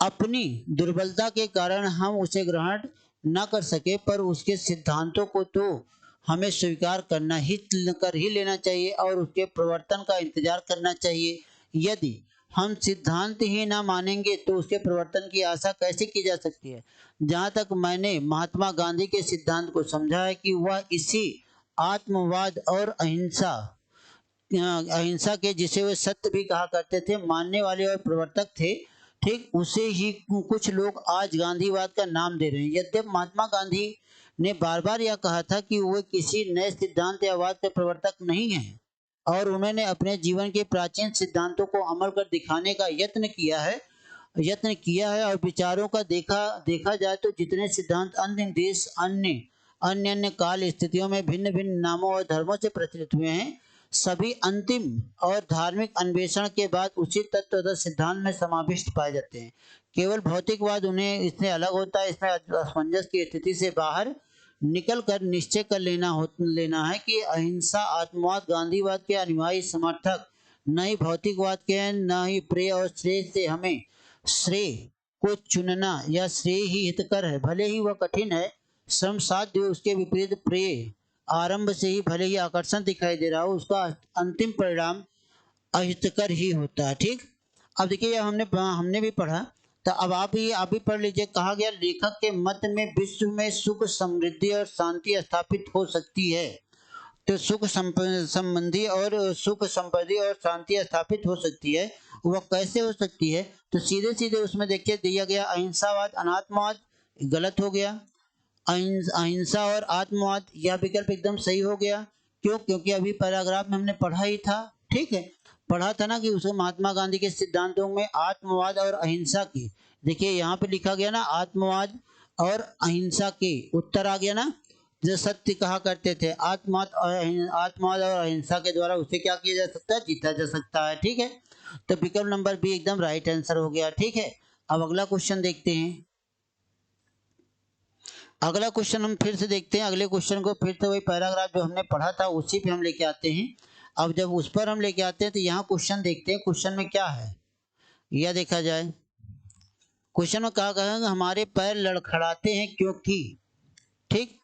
अपनी दुर्बलता के कारण हम उसे ग्रहण न कर सके, पर उसके सिद्धांतों को तो हमें स्वीकार करना ही कर ही लेना चाहिए और उसके प्रवर्तन का इंतजार करना चाहिए। यदि हम सिद्धांत ही ना मानेंगे तो उसके प्रवर्तन की आशा कैसे की जा सकती है। जहाँ तक मैंने महात्मा गांधी के सिद्धांत को समझा है कि वह इसी आत्मवाद और अहिंसा के, जिसे वे सत्य भी कहा करते थे, मानने वाले और प्रवर्तक थे, ठीक। उसे ही कुछ लोग आज गांधीवाद का नाम दे रहे हैं। यद्यपि महात्मा गांधी ने बार बार यह कहा था कि वे किसी नए सिद्धांत या वाद के प्रवर्तक नहीं हैं, और उन्होंने अपने जीवन के प्राचीन सिद्धांतों को अमल कर दिखाने का यत्न किया है और विचारों का देखा देखा जाए तो जितने सिद्धांत अन्य देश, अन्य अन्य अन्य काल स्थितियों में भिन्न भिन्न नामों और धर्मों से प्रचलित हुए हैं, सभी अंतिम और धार्मिक अन्वेषण के बाद उसी तत्व तथा सिद्धांत में समाविष्ट पाए जाते हैं। केवल भौतिकवाद उन्हें इससे अलग होता है। इसमें असमंजस की स्थिति से बाहर निकल कर निश्चय कर लेना है कि अहिंसा आत्मवाद गांधीवाद के अनुयायी समर्थक न ही भौतिकवाद के हैं, न ही प्रेय और श्रेय से हमें श्रेय को चुनना या श्रेय ही हितकर है, भले ही वह कठिन है। श्रम साध्य उसके विपरीत प्रेय आरंभ से ही भले ही आकर्षण दिखाई दे रहा हो, उसका अंतिम परिणाम अहितकर ही होता है, ठीक। अब देखिए हमने हमने भी पढ़ा, तो अब आप भी पढ़ लीजिए। कहा गया लेखक के मत में विश्व में सुख समृद्धि और शांति स्थापित हो सकती है। तो संबंधी और सुख संपत्ति और शांति स्थापित हो सकती है। वह कैसे हो सकती है? तो सीधे सीधे उसमें देखिए दिया गया अहिंसावाद अनात्मवाद गलत हो गया। अहिंसा और आत्मवाद यह विकल्प एकदम सही हो गया। क्यों? क्योंकि अभी पैराग्राफ में हमने पढ़ा ही था। ठीक है, पढ़ा था ना कि उसको महात्मा गांधी के सिद्धांतों में आत्मवाद और अहिंसा की, देखिए यहाँ पे लिखा गया ना आत्मवाद और अहिंसा के उत्तर आ गया ना। जो सत्य कहा करते थे आत्मवाद और अहिंसा के द्वारा उसे क्या किया जा सकता है? जीता जा सकता है। ठीक है, तो विकल्प नंबर बी एकदम राइट आंसर हो गया। ठीक है, अब अगला क्वेश्चन देखते हैं। अगला क्वेश्चन हम फिर से देखते हैं। अगले क्वेश्चन को फिर से वही पैराग्राफ जो हमने पढ़ा था उसी पे हम लेके आते हैं। अब जब उस पर हम लेके आते हैं तो यहाँ क्वेश्चन देखते हैं, क्वेश्चन में क्या है यह देखा जाए। क्वेश्चन में कहा गया है हमारे पैर लड़खड़ाते हैं क्योंकि, ठीक,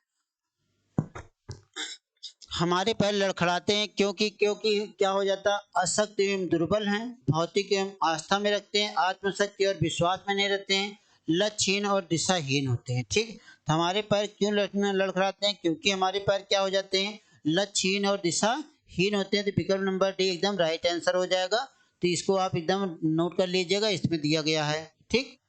हमारे पैर लड़खड़ाते हैं क्योंकि क्योंकि क्या हो जाता? अशक्त एवं दुर्बल हैं, भौतिक एवं आस्था में रखते हैं, आत्मशक्ति और विश्वास में नहीं रहते हैं, लक्ष्यहीन और दिशाहीन होते हैं। ठीक, तो हमारे पैर क्यों लड़खड़ाते हैं? क्योंकि हमारे पैर क्या हो जाते हैं? लक्ष्यहीन और दिशाहीन होते हैं। तो विकल्प नंबर डी एकदम राइट आंसर हो जाएगा। तो इसको आप एकदम नोट कर लीजिएगा, इसमें दिया गया है। ठीक,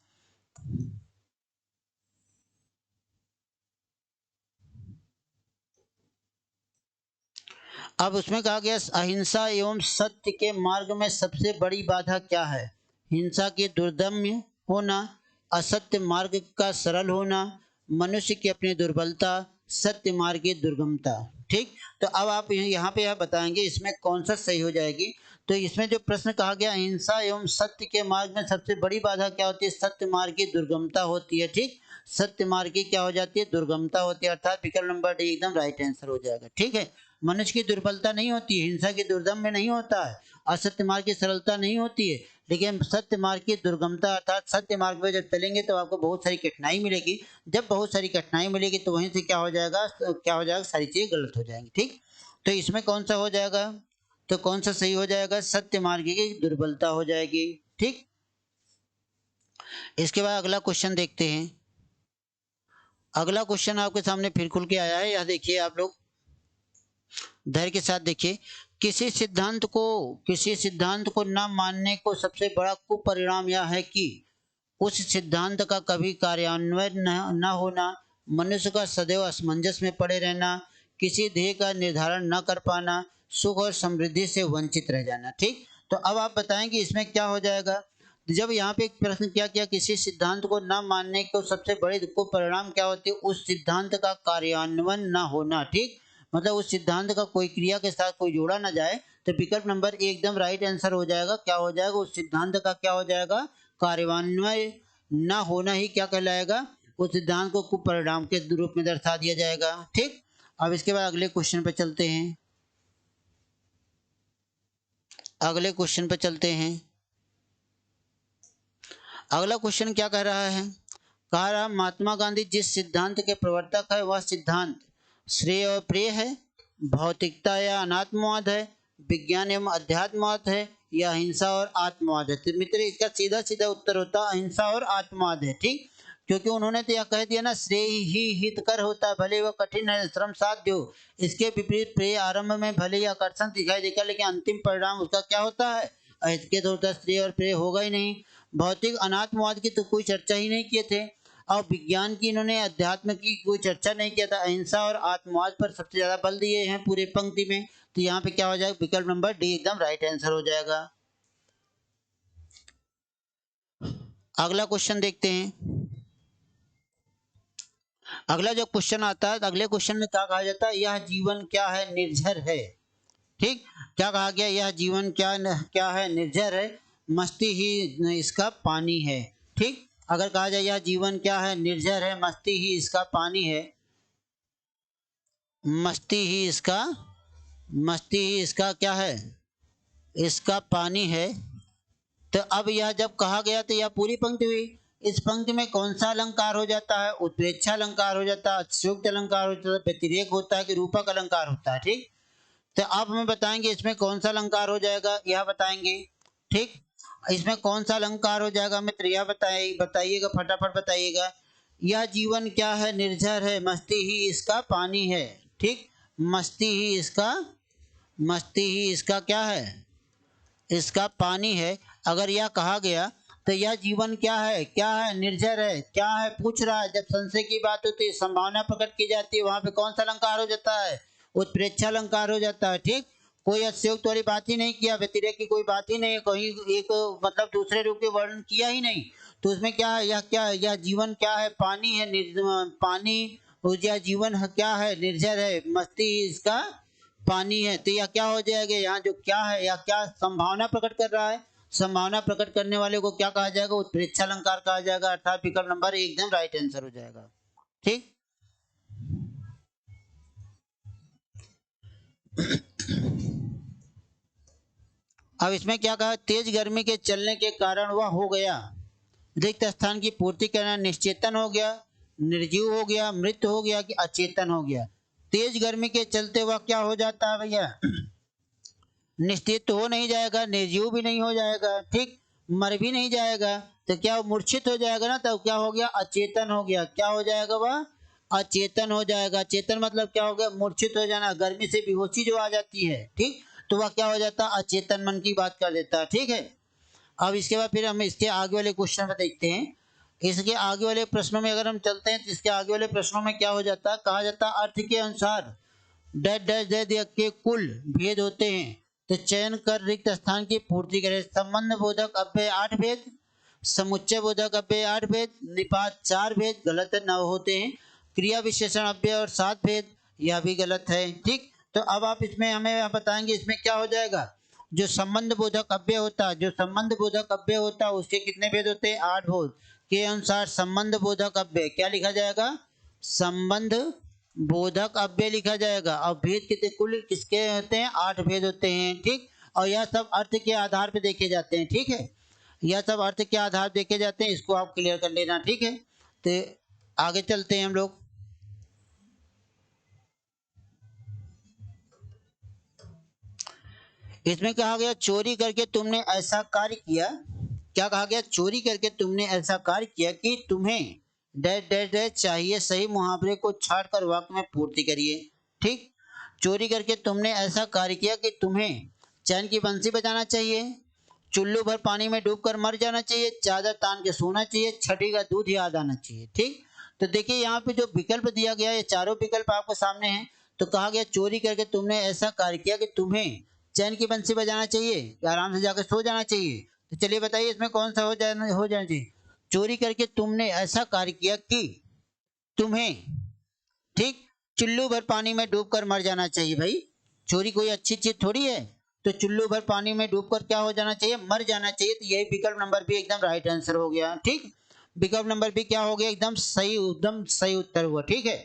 अब उसमें कहा गया अहिंसा एवं सत्य के मार्ग में सबसे बड़ी बाधा क्या है? हिंसा के दुर्दम्य होना, असत्य मार्ग का सरल होना, मनुष्य की अपनी दुर्बलता, सत्य मार्ग की दुर्गमता। ठीक, तो अब आप यहाँ पे यह बताएंगे इसमें कौन सा सही हो जाएगी। तो इसमें जो प्रश्न कहा गया अहिंसा एवं सत्य के मार्ग में सबसे बड़ी बाधा क्या होती है? सत्य मार्ग की दुर्गमता होती है। ठीक, सत्य मार्ग की क्या हो जाती है? दुर्गमता होती है। अर्थात विकल्प नंबर डी एकदम राइट आंसर हो जाएगा। ठीक है, मनुष्य की दुर्बलता नहीं होती है, हिंसा की दुर्दम में नहीं होता है, असत्य मार्ग की सरलता नहीं होती है, लेकिन सत्य मार्ग की दुर्गमता, अर्थात सत्य मार्ग पे जब चलेंगे तो आपको बहुत सारी कठिनाई मिलेगी। जब बहुत सारी कठिनाई मिलेगी तो वहीं से क्या हो जाएगा? सारी चीजें गलत हो जाएंगी। ठीक, तो इसमें कौन सा हो जाएगा? तो कौन सा सही हो जाएगा? सत्य मार्ग की दुर्बलता हो जाएगी। ठीक, इसके बाद अगला क्वेश्चन देखते हैं। अगला क्वेश्चन आपके सामने फिर खुल के आया है, यह देखिए आप लोग धैर्य के साथ देखिए। किसी सिद्धांत को न मानने को सबसे बड़ा कुपरिणाम यह है कि उस सिद्धांत का कभी कार्यान्वयन न होना, मनुष्य का सदैव असमंजस में पड़े रहना, किसी ध्येय का निर्धारण न कर पाना, सुख और समृद्धि से वंचित रह जाना। ठीक, तो अब आप बताएंगे इसमें क्या हो जाएगा। जब यहाँ पे एक प्रश्न क्या किया, किसी सिद्धांत को न मानने को सबसे बड़े कुपरिणाम क्या होती है? उस सिद्धांत का कार्यान्वयन न होना। ठीक, मतलब उस सिद्धांत का कोई क्रिया के साथ कोई जोड़ा ना जाए। तो विकल्प नंबर ए एकदम राइट आंसर हो जाएगा। क्या हो जाएगा? उस सिद्धांत का क्या हो जाएगा? कार्यान्वयन न होना ही क्या कहलाएगा? उस सिद्धांत को कुपरिणाम के रूप में दर्शा दिया जाएगा। ठीक, अब इसके बाद अगले क्वेश्चन पे चलते हैं। अगले क्वेश्चन पे चलते हैं। अगला क्वेश्चन क्या कह रहा है? कह रहा महात्मा गांधी जिस सिद्धांत के प्रवर्तक है वह सिद्धांत श्रेय और प्रिय है, भौतिकता या अनात्मवाद है, विज्ञान एवं अध्यात्मवाद है, या अहिंसा और आत्मवाद है। तो मित्र इसका सीधा सीधा उत्तर होता है अहिंसा और आत्मवाद है। ठीक, क्योंकि उन्होंने तो यह कह दिया ना श्रेय ही हितकर होता है, भले वह कठिन है, श्रम साध्य हो। इसके विपरीत प्रेय आरंभ में भले ही आकर्षण दिखाई देगा, लेकिन अंतिम परिणाम उसका क्या होता है? अहितकृत होता है, श्रेय और प्रेय होगा ही नहीं। भौतिक अनात्मवाद की तो कोई चर्चा ही नहीं किए थे, और विज्ञान की इन्होंने अध्यात्म की कोई चर्चा नहीं किया था। अहिंसा और आत्मवाद पर सबसे ज्यादा बल दिए हैं पूरे पंक्ति में। तो यहाँ पे क्या हो जाएगा? विकल्प नंबर डी एकदम राइट आंसर हो जाएगा। अगला क्वेश्चन देखते हैं। अगला जो क्वेश्चन आता है, अगले क्वेश्चन में क्या कहा जाता है? यह जीवन क्या है? निर्झर है। ठीक, क्या कहा गया? यह जीवन क्या है? निर्झर है, मस्ती ही इसका पानी है। ठीक, अगर कहा जाए यह जीवन क्या है? निर्झर है, मस्ती ही इसका पानी है, मस्ती ही इसका मस्ती ही इसका क्या है? इसका पानी है। तो अब यह जब कहा गया तो यह पूरी पंक्ति हुई। इस पंक्ति में कौन सा अलंकार हो जाता है? उत्प्रेक्षा अलंकार हो जाता है, अतिशयोक्ति अलंकार हो जाता है, व्यतिरेक होता है कि रूपक अलंकार होता है। ठीक, तो आप हमें बताएंगे इसमें कौन सा अलंकार हो जाएगा, यह बताएंगे। ठीक, इसमें कौन सा अलंकार हो जाएगा मित्र, यह बताइएगा, फटाफट बताइएगा। यह जीवन क्या है, निर्झर है, मस्ती ही इसका पानी है। ठीक, मस्ती ही इसका क्या है, इसका पानी है। अगर यह कहा गया तो यह जीवन क्या है, निर्झर है, क्या है पूछ रहा है। जब संशय की बात होती है, संभावना प्रकट की जाती है, वहां पे कौन सा अलंकार हो जाता है, उत्प्रेक्षा अलंकार हो जाता है। ठीक, कोई अतिशयोक्ति वाली बात ही नहीं किया, व्यतिरेक की कोई बात ही नहीं, कहीं एक मतलब दूसरे रूप के वर्णन किया ही नहीं। तो उसमें क्या है, यह क्या है, यह जीवन क्या है, पानी है, पानी। यह जीवन है, क्या है, निर्झर है, मस्ती इसका पानी है। तो यह क्या हो जाएगा, यहाँ जो क्या है, यह क्या संभावना प्रकट कर रहा है। संभावना प्रकट करने वाले को क्या कहा जाएगा, उत्प्रेक्षा अलंकार कहा जाएगा, अर्थात विकल्प नंबर एकदम राइट आंसर हो जाएगा। ठीक, अब इसमें क्या कहा, तेज गर्मी के चलने के कारण वह हो गया, रिक्त स्थान की पूर्ति करना, निश्चेतन हो गया, निर्जीव हो गया, मृत हो गया कि अचेतन हो गया। तेज गर्मी के चलते वह क्या हो जाता है भैया, निश्चित तो हो नहीं जाएगा, निर्जीव भी नहीं हो जाएगा, ठीक, मर भी नहीं जाएगा, तो क्या मूर्छित हो जाएगा ना, तो क्या हो गया, अचेतन हो गया। क्या हो जाएगा वह, अचेतन हो जाएगा। चेतन मतलब क्या हो गया, मूर्छित हो जाना, गर्मी से बेहोशी जो आ जाती है। ठीक, तो वह क्या हो जाता है, अचेतन मन की बात कर देता है। ठीक है, अब इसके बाद फिर हम इसके आगे वाले क्वेश्चन में देखते हैं। इसके आगे वाले प्रश्नों में अगर हम चलते हैं तो इसके आगे वाले प्रश्नों में क्या हो जाता है, कहा जाता है अर्थ के अनुसार डैश डैश डैश के कुल भेद होते हैं, तो चयन कर रिक्त स्थान की पूर्ति करें। संबंध बोधक अव्यय 8 भेद, समुच्चय बोधक अव्यय 8 भेद, निपात 4 भेद, गलत है, 9 होते हैं। क्रिया विशेषण अव्यय और 7 भेद, यह भी गलत है। ठीक, तो अब आप इसमें हमें बताएंगे इसमें क्या हो जाएगा। जो संबंध बोधक अव्यय होता है, जो संबंध बोधक अव्यय होता है उसके कितने भेद होते हैं, 8 भेद के अनुसार संबंध बोधक अव्यय क्या लिखा जाएगा, संबंध बोधक अव्यय लिखा जाएगा। और भेद कितने कुल किसके होते हैं, 8 भेद होते हैं। ठीक, और यह सब अर्थ के आधार पर देखे जाते हैं। ठीक है, यह सब अर्थ के आधार देखे जाते हैं, इसको आप क्लियर कर लेना। ठीक है, तो आगे चलते हैं हम लोग। इसमें कहा गया चोरी करके तुमने ऐसा कार्य किया, क्या कहा गया, चोरी करके तुमने ऐसा कार्य किया कि तुम्हें डैश डैश डैश चाहिए, सही मुहावरे को छाट कर वाक्य में पूर्ति करिए। ठीक, चोरी करके तुमने ऐसा कार्य किया कि तुम्हें चैन की बंसी बजाना चाहिए, चुल्लू भर पानी में डूबकर मर जाना चाहिए, चादर तान के सोना चाहिए, छठी का दूध याद आना चाहिए। ठीक, तो देखिए यहाँ पे जो विकल्प दिया गया है, ये चारों विकल्प आपको सामने हैं। तो कहा गया चोरी करके तुमने ऐसा कार्य किया कि तुम्हें चैन की बंसी बजाना चाहिए, आराम से जाकर सो जाना चाहिए। तो चलिए बताइए इसमें कौन सा हो जाना चाहिए। चोरी करके तुमने ऐसा कार्य किया कि तुम्हें, ठीक, चुल्लू भर पानी में डूबकर मर जाना चाहिए। भाई चोरी कोई अच्छी चीज थोड़ी है, तो चुल्लू भर पानी में डूबकर क्या हो जाना चाहिए, मर जाना चाहिए। तो यही विकल्प नंबर बी एकदम राइट आंसर हो गया। ठीक, विकल्प नंबर बी क्या हो गया, एकदम सही उत्तर हुआ। ठीक है,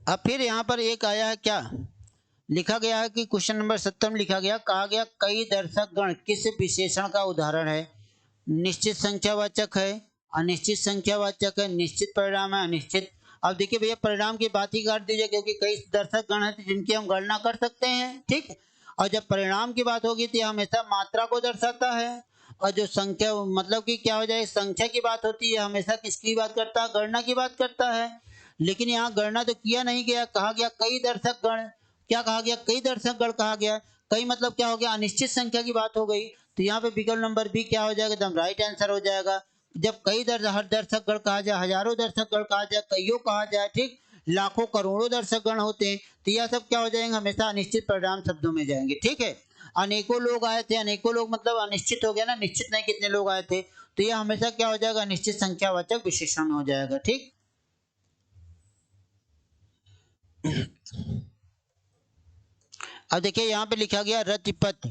अब फिर यहाँ पर एक आया है, क्या लिखा गया है कि क्वेश्चन नंबर 70 में लिखा गया, कहा गया कई दर्शक गण किस विशेषण का उदाहरण है। निश्चित संख्यावाचक है, अनिश्चित संख्यावाचक है, निश्चित परिणाम है, अनिश्चित। अब देखिए भैया परिणाम की बात ही काट दीजिए, क्योंकि कई दर्शक गण है जिनकी हम गणना कर सकते हैं। ठीक, और जब परिणाम की बात होगी तो यह हमेशा मात्रा को दर्शाता है। और जो संख्या मतलब कि क्या हो जाए, संख्या की बात होती है हमेशा किसकी बात करता है, गणना की बात करता है। लेकिन यहाँ गणना तो किया नहीं गया, कहा गया कई दर्शक गण। क्या कहा गया, कई दर्शक गण कहा गया। कई मतलब क्या हो गया, अनिश्चित संख्या की बात हो गई। तो यहाँ पे विकल्प नंबर बी क्या हो जाएगा, एकदम राइट आंसर हो जाएगा। जब हर दर्शक गण कहा जाए, हजारों दर्शक गण कहा जाए, कईयों कहा जाए, ठीक, लाखों करोड़ों दर्शक गण होते हैं, तो यह सब क्या हो जाएंगे, हमेशा अनिश्चित परिणाम शब्दों में जाएंगे। ठीक है, अनेकों लोग आए थे, अनेकों लोग मतलब अनिश्चित हो गया ना, निश्चित नहीं कितने लोग आए थे, तो यह हमेशा क्या हो जाएगा, अनिश्चित संख्यावाचक विशेषण में हो जाएगा। ठीक, अब देखिए यहाँ पे लिखा गया रतिपति।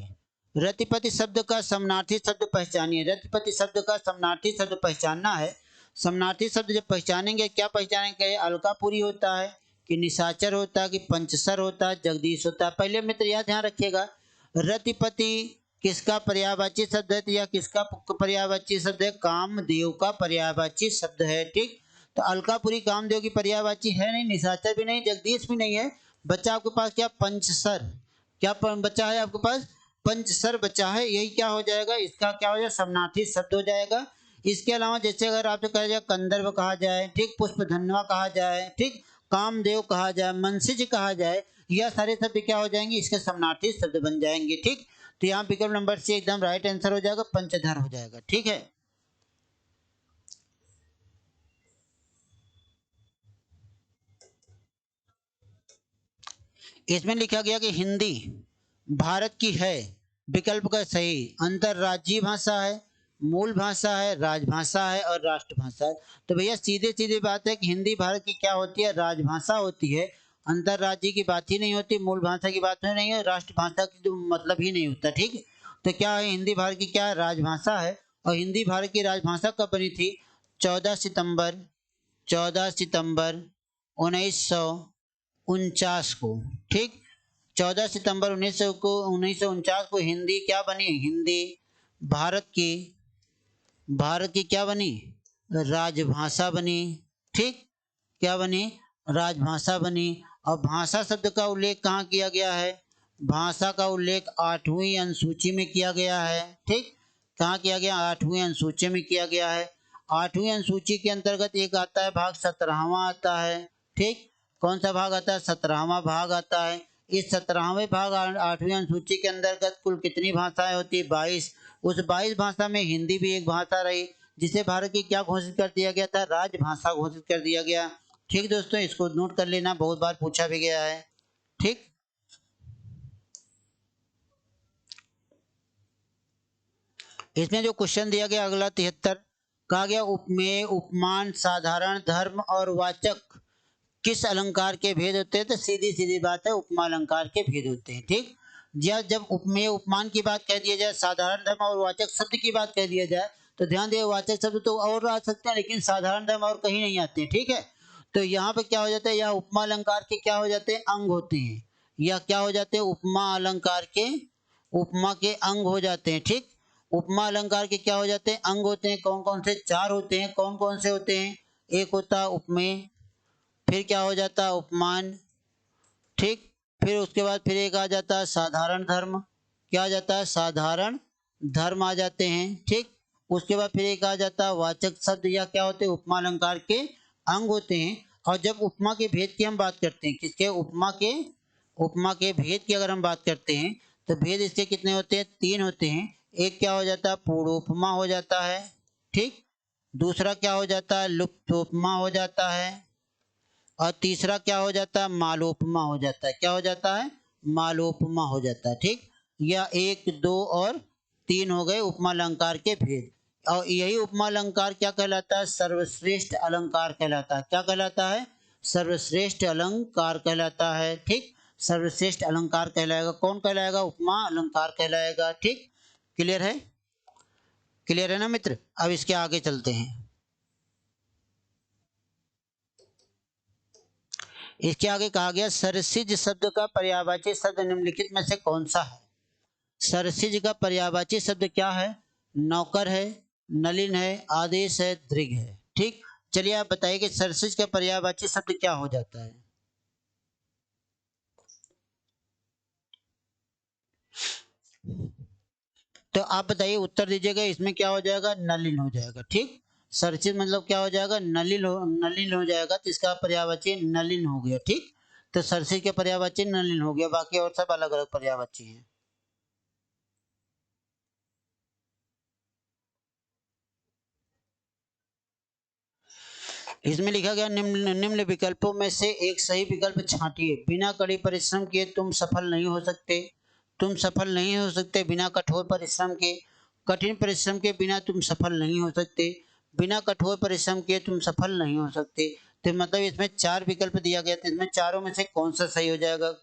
रतिपति शब्द का समानार्थी शब्द पहचानिए। रतिपति शब्द का समानार्थी शब्द पहचानना है। समानार्थी शब्द जब पहचानेंगे, क्या पहचानेंगे, अलकापुरी होता है कि निशाचर होता है कि पंचसर होता है, जगदीश होता है। पहले मित्र यह ध्यान रखिएगा, रतिपति किसका पर्यायवाची शब्द है, तो यह किसका पर्यायवाची शब्द है, कामदेव का पर्यायवाची शब्द है। ठीक, तो अलकापुरी कामदेव की पर्यायवाची है नहीं, निशाचर भी नहीं, जगदीश भी नहीं है, बच्चा आपके पास क्या, पंचसर, क्या बच्चा है आपके पास, पंचसर बच्चा है। यही क्या हो जाएगा, इसका क्या हो जाएगा, समानार्थी शब्द हो जाएगा। इसके अलावा जैसे अगर आपसे कहा जाए कंदर्प कहा जाए, ठीक, पुष्पधन्वा कहा जाए, ठीक, कामदेव कहा जाए, मनसिज कहा जाए, यह सारे शब्द क्या हो जाएंगे, इसके समानार्थी शब्द बन जाएंगे। ठीक, तो यहाँ विकल्प नंबर सी एकदम राइट आंसर हो जाएगा, पंचधर हो जाएगा। ठीक है, इसमें लिखा गया कि हिंदी भारत की है, विकल्प का सही, अंतरराज्यीय भाषा है, मूल भाषा है, राजभाषा है और राष्ट्रभाषा है। तो भैया सीधे सीधे बात है कि हिंदी भारत की क्या होती है, राजभाषा होती है। अंतरराज्यीय की बात ही नहीं होती, मूल भाषा की बात नहीं है, राष्ट्रभाषा की तो मतलब ही नहीं होता। ठीक, तो क्या है, हिंदी भारत की क्या है, राजभाषा है। और हिंदी भारत की राजभाषा कब बनी थी, 14 सितंबर, 14 सितंबर 1949 को। ठीक, 14 सितंबर 1949 को हिंदी क्या बनी, हिंदी भारत की, भारत की क्या बनी, राजभाषा बनी। ठीक, क्या बनी, राजभाषा बनी। और भाषा शब्द का उल्लेख कहाँ किया गया है, भाषा का उल्लेख 8वीं अनुसूची में किया गया है। ठीक, कहाँ किया गया, 8वीं अनुसूची में किया गया है। 8वीं अनुसूची के अंतर्गत एक आता है भाग 17वां आता है। ठीक, कौन सा भाग आता है, 17वां भाग आता है। इस 17वें भाग 8वीं अनुसूची के अंतर्गत कुल कितनी भाषाएं होती है, 22। उस 22 भाषा में हिंदी भी एक भाषा रही, जिसे भारत की क्या घोषित कर दिया गया था, राजभाषा घोषित कर दिया गया। ठीक दोस्तों, इसको नोट कर लेना, बहुत बार पूछा भी गया है। ठीक, इसमें जो क्वेश्चन दिया गया अगला 73, कहा गया उपमेय, उपमान, साधारण, धर्म और वाचक किस अलंकार के भेद होते हैं, तो सीधी सीधी बात है, उपमा अलंकार के भेद होते हैं। ठीक, या जब उपमेय उपमान की बात कह दिया जाए, साधारण धर्म और वाचक शब्द की बात कह दिया जाए, तो ध्यान दिए वाचक शब्द तो और आ सकते हैं, लेकिन साधारण धर्म और कहीं नहीं आते हैं। ठीक है, तो यहाँ पे क्या हो जाता है, यह उपमा अलंकार के क्या हो जाते हैं, अंग होते हैं। या क्या हो जाते हैं, उपमा अलंकार के, उपमा के अंग हो जाते हैं। ठीक, उपमा अलंकार के क्या हो जाते हैं, अंग होते हैं। कौन कौन से, 4 होते हैं। कौन कौन से होते हैं, एक होता है उपमेय, फिर क्या हो जाता है, उपमान। ठीक, फिर उसके बाद फिर एक आ जाता है साधारण धर्म, क्या आ जाता है, साधारण धर्म आ जाते हैं। ठीक, उसके बाद फिर एक आ जाता है वाचक शब्द, या क्या होते हैं, उपमा अलंकार के अंग होते हैं। और जब उपमा के भेद की हम बात करते हैं, किसके, उपमा के, उपमा के भेद की अगर हम बात करते हैं, तो भेद इसके कितने होते हैं, 3 होते हैं। एक क्या हो जाता है, पूर्णोपमा हो जाता है। ठीक, दूसरा क्या हो जाता है, लुप्तोपमा हो जाता है। और तीसरा क्या हो जाता है, मालोपमा हो जाता है। क्या हो जाता है, मालोपमा हो जाता है। ठीक, या 1, 2 और 3 हो गए उपमा अलंकार के भेद। और यही उपमा अलंकार क्या कहलाता है, सर्वश्रेष्ठ अलंकार कहलाता है। क्या कहलाता है, सर्वश्रेष्ठ अलंकार कहलाता है। ठीक, सर्वश्रेष्ठ अलंकार कहलाएगा, कौन कहलाएगा, उपमा अलंकार कहलाएगा। ठीक, क्लियर है, क्लियर है ना मित्र। अब इसके आगे चलते हैं। इसके आगे कहा गया सरसिज शब्द का पर्यायवाची शब्द निम्नलिखित में से कौन सा है। सरसिज का पर्यायवाची शब्द क्या है, नौकर है, नलिन है, आदेश है, दृघ है। ठीक, चलिए आप बताइए कि सरसिज का पर्यायवाची शब्द क्या हो जाता है। तो आप बताइए, उत्तर दीजिएगा, इसमें क्या हो जाएगा, नलिन हो जाएगा। ठीक, सरसिज मतलब क्या हो जाएगा, नलिन हो जाएगा, तो इसका पर्यायवाची नलिन हो गया। ठीक, तो सरसिज के पर्यायवाची नलिन हो गया, बाकी और सब अलग अलग पर्यायवाची हैं। इसमें लिखा गया निम्न निम्न विकल्पों में से एक सही विकल्प छांटिए। बिना कड़ी परिश्रम किए तुम सफल नहीं हो सकते, तुम सफल नहीं हो सकते बिना कठोर परिश्रम के, कठिन परिश्रम के बिना तुम सफल नहीं हो सकते, बिना कठोर परिश्रम के तुम सफल नहीं हो सकते। तो मतलब इसमें 4 विकल्प दिया गया था, इसमें चारों में से कौन सा सही हो जाएगा।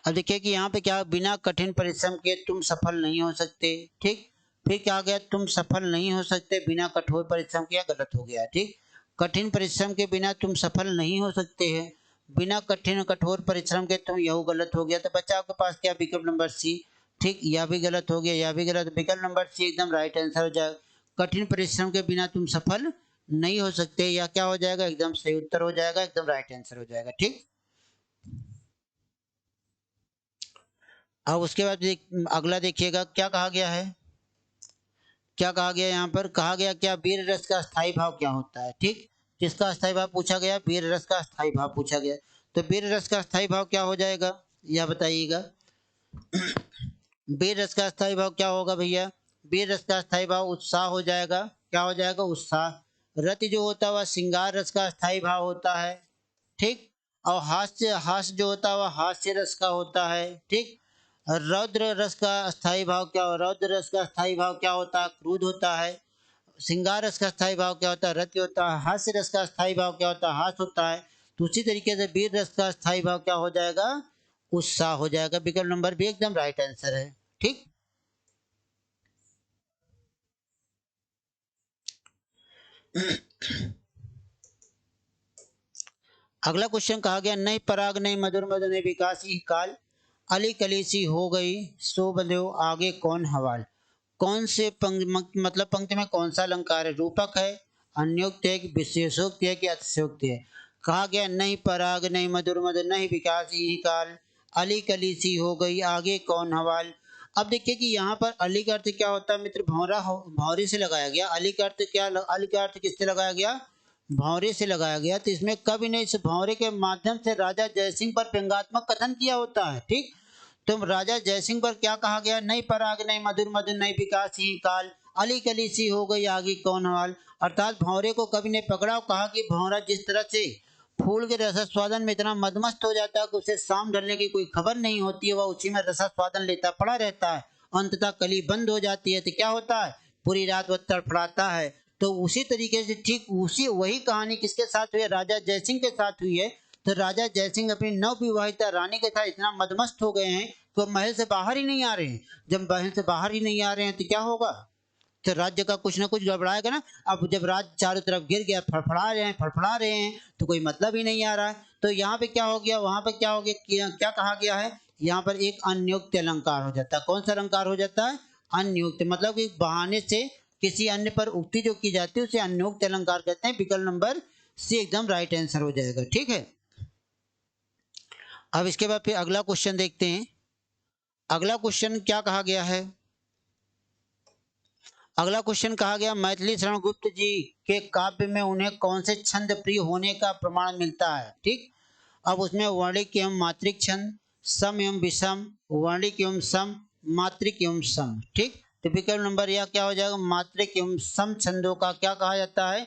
अब देखिए कि यहाँ पे क्या, बिना कठिन परिश्रम के तुम सफल नहीं हो सकते। ठीक, फिर क्या आ गया, तुम सफल नहीं हो सकते बिना कठोर परिश्रम के, गलत हो गया। ठीक, कठिन परिश्रम के बिना तुम सफल नहीं हो सकते हैं, बिना कठिन कठोर परिश्रम के तुम, यह गलत हो गया। तो बच्चा आपके पास क्या, विकल्प नंबर सी। ठीक, यह भी गलत हो गया, यह भी गलत, विकल्प नंबर सी एकदम राइट आंसर हो जाएगा। कठिन परिश्रम के बिना तुम सफल नहीं हो सकते, या क्या हो जाएगा, एकदम सही उत्तर हो जाएगा, एकदम राइट आंसर हो जाएगा। ठीक, अब उसके बाद अगला देखिएगा क्या कहा गया है। क्या कहा गया यहाँ पर, कहा गया क्या वीर रस का स्थायी भाव क्या होता है। ठीक, किसका स्थायी भाव पूछा गया, वीर रस का स्थायी भाव पूछा गया। तो वीर रस का स्थायी भाव क्या हो जाएगा, यह बताइएगा। वीर रस का स्थायी भाव क्या होगा भैया, वीर रस का स्थायी भाव उत्साह हो जाएगा। क्या हो जाएगा, उत्साह। रति जो होता है वह श्रृंगार रस का स्थायी भाव होता है। ठीक, और हास्य, हास्य जो होता है वह हास्य रस का होता है। ठीक, रौद्र रस का स्थायी भाव क्या हो, रौद्र रस का स्थायी भाव क्या होता है, क्रोध होता है। श्रृंगार रस का स्थायी भाव क्या होता है, रति होता है। हास्य रस का स्थायी भाव क्या होता है, हास्य होता है। तो उसी तरीके से वीर रस का स्थायी भाव क्या हो जाएगा, उत्साह हो जाएगा। विकल्प नंबर बी एकदम राइट आंसर है। ठीक, अगला क्वेश्चन कहा गया, नई पराग नहीं मधुर मधुर नहीं विकास ही काल, अली कली सी हो गई सो बंधो आगे कौन हवाल। कौन से मतलब पंक्ति में कौन सा अलंकार है, रूपक है, अन्योक्त है कि विशेषोक्त है कि अतिशयोक्त है। कहा गया नहीं पराग नहीं मधुर मधुर नहीं विकास ही काल, अली कली सी हो गई आगे कौन हवाल। अब देखिए कि यहाँ पर अली का अर्थ क्या होता है मित्र, भौरा भौरे से लगाया गया। अली का अर्थ क्या, अली का अर्थ किससे लगाया गया, भौरे से लगाया गया। तो इसमें कवि ने इस भौरे के माध्यम से राजा जयसिंह पर व्यंग्यात्मक कथन किया होता है। ठीक, तो राजा जयसिंह पर क्या कहा गया, नई पराग नहीं मधुर मधुर नहीं विकास ही काल, अली कली सी हो गई आगे कौन हाल। अर्थात भौरे को कवि ने पकड़ा और कहा कि भौरा जिस तरह से फूल के रसास्वादन में इतना मदमस्त हो जाता है कि उसे शाम ढलने की कोई खबर नहीं होती है, वह उसी में रसास्वादन लेता पड़ा रहता है, अंततः कली बंद हो जाती है तो क्या होता है, पूरी रात वह तड़फड़ाता है। तो उसी तरीके से ठीक उसी वही कहानी किसके साथ हुई है, राजा जयसिंह के साथ हुई है। तो राजा जयसिंह अपनी नवविवाहिता रानी के साथ इतना मदमस्त हो गए हैं कि वो महल से बाहर ही नहीं आ रहे हैं। जब महल से बाहर ही नहीं आ रहे हैं तो क्या होगा, तो राज्य का कुछ ना कुछ गड़बड़ाएगा ना। अब जब राज्य चारों तरफ गिर गया, फड़फड़ा रहे हैं तो कोई मतलब ही नहीं आ रहा है। तो यहाँ पे क्या हो गया, वहां पे क्या हो गया, क्या कहा गया है, यहाँ पर एक अनियुक्त अलंकार हो जाता है। कौन सा अलंकार हो जाता है, अनियुक्त, मतलब कि बहाने से किसी अन्य पर उक्ति जो की जाती है उसे अनियुक्त अलंकार कहते हैं। विकल्प नंबर सी एकदम राइट आंसर हो जाएगा। ठीक है, अब इसके बाद फिर अगला क्वेश्चन देखते हैं। अगला क्वेश्चन क्या कहा गया है, अगला क्वेश्चन कहा गया मैथिली शरण गुप्त जी के काव्य में उन्हें कौन से छंद प्रिय होने का प्रमाण मिलता है। ठीक, अब उसमें वर्णिक एवं मात्रिक छंद, सम एवं विषम, वर्णिक एवं सम, मात्रिक एवं सम। ठीक, तो विकल्प नंबर यह क्या हो जाएगा, मात्रिक एवं सम छंदों का क्या कहा जाता है,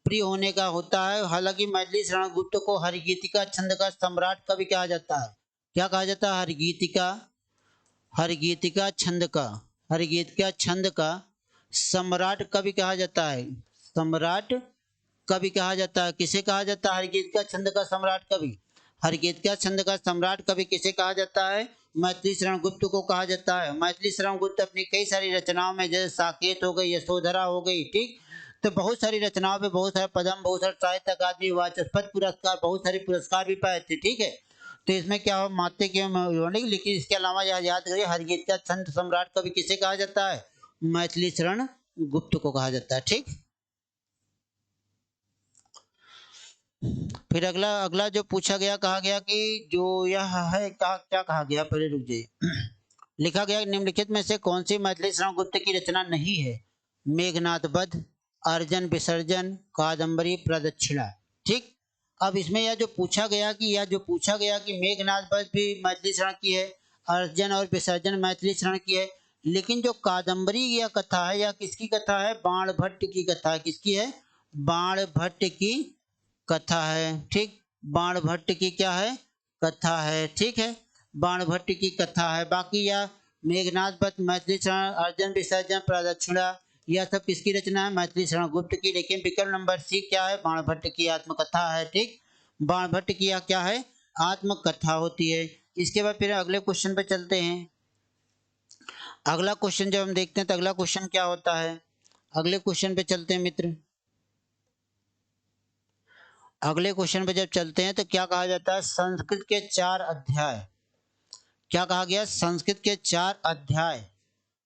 प्रिय होने का होता है। हालांकि मैथिली शरण गुप्त को हरिगीतिका छंद का सम्राट कवि कहा जाता है। क्या कहा जाता है, हरिगीतिका, हरिगीतिका छंद का, हरिगीतिका छंद का सम्राट कवि कहा जाता है। सम्राट कवि कहा जाता है, किसे कहा जाता है, हरिगीतिका छंद का सम्राट कवि। हरिगीतिका छंद का सम्राट कवि किसे कहा जाता है, मैथिली शरण गुप्त को कहा जाता है। मैथिली शरण गुप्त अपनी कई सारी रचनाओं में, जैसे साकेत हो गई, यशोधरा हो गई, ठीक, तो बहुत सारी रचनाओं में बहुत सारे पद्म, बहुत सारे साहित्य अकादमी वाचस्पति पुरस्कार, बहुत सारे पुरस्कार भी पाए थे। ठीक है, तो इसमें क्या हो, मात्रिक एवं, लेकिन इसके अलावा यह याद करिए हरिगीतिका छंद सम्राट कवि किसे कहा जाता है, मैथिली शरण गुप्त को कहा जाता है। ठीक, फिर अगला अगला जो पूछा गया, कहा गया कि जो यह है क्या कहा गया, पहले रुक जाइए। लिखा गया निम्नलिखित में से कौन सी मैथिली शरण गुप्त की रचना नहीं है, मेघनाथ वध, अर्जन विसर्जन, कादम्बरी प्रदक्षिणा। ठीक, अब इसमें यह जो पूछा गया कि मेघनाथ वध भी मैथिली शरण की है, अर्जन और विसर्जन मैथिली शरण की है, लेकिन जो कादम्बरी यह कथा है, यह किसकी कथा है, बाण भट्ट की कथा है। किसकी है, बाण भट्ट की कथा है। ठीक, बाण भट्ट की क्या है, कथा है। ठीक है, बाण भट्ट की कथा है। बाकी यह मेघनाथ वध, मैथिली शरण, अर्जन विसर्जन, प्रदक्षिणा, यह सब किसकी रचना है, मैथिली शरण गुप्त की। लेकिन विकल्प नंबर सी क्या है, बाण भट्ट की आत्मकथा है। ठीक, बाण भट्ट की यह क्या है, आत्मकथा होती है। इसके बाद फिर अगले क्वेश्चन पे चलते हैं। अगला क्वेश्चन जब हम देखते हैं तो अगला क्वेश्चन क्या होता है, अगले क्वेश्चन पे चलते हैं मित्र। अगले क्वेश्चन पे जब चलते हैं तो क्या कहा जाता है, संस्कृत के 4 अध्याय, क्या कहा गया, संस्कृत के 4 अध्याय,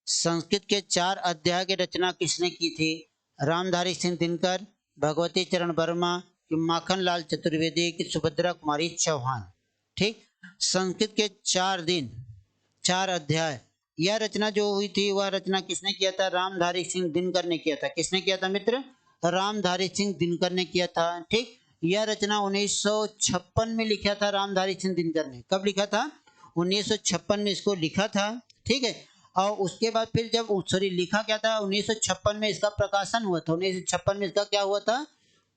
संस्कृत के 4 अध्याय की रचना किसने की थी, रामधारी सिंह दिनकर, भगवती चरण वर्मा कि माखन लाल चतुर्वेदी की सुभद्रा कुमारी चौहान। ठीक, संस्कृत के 4 दिन 4 अध्याय। यह रचना जो हुई थी वह रचना किसने किया था? रामधारी सिंह दिनकर ने किया था। किसने किया था मित्र? रामधारी सिंह दिनकर ने किया था। ठीक, यह रचना 1956 में लिखा था रामधारी सिंह दिनकर ने। कब लिखा था? 1956 में इसको लिखा था। ठीक है, और उसके बाद फिर जब सॉरी लिखा क्या था? 1956 में इसका प्रकाशन हुआ था। 1956 में इसका क्या हुआ था?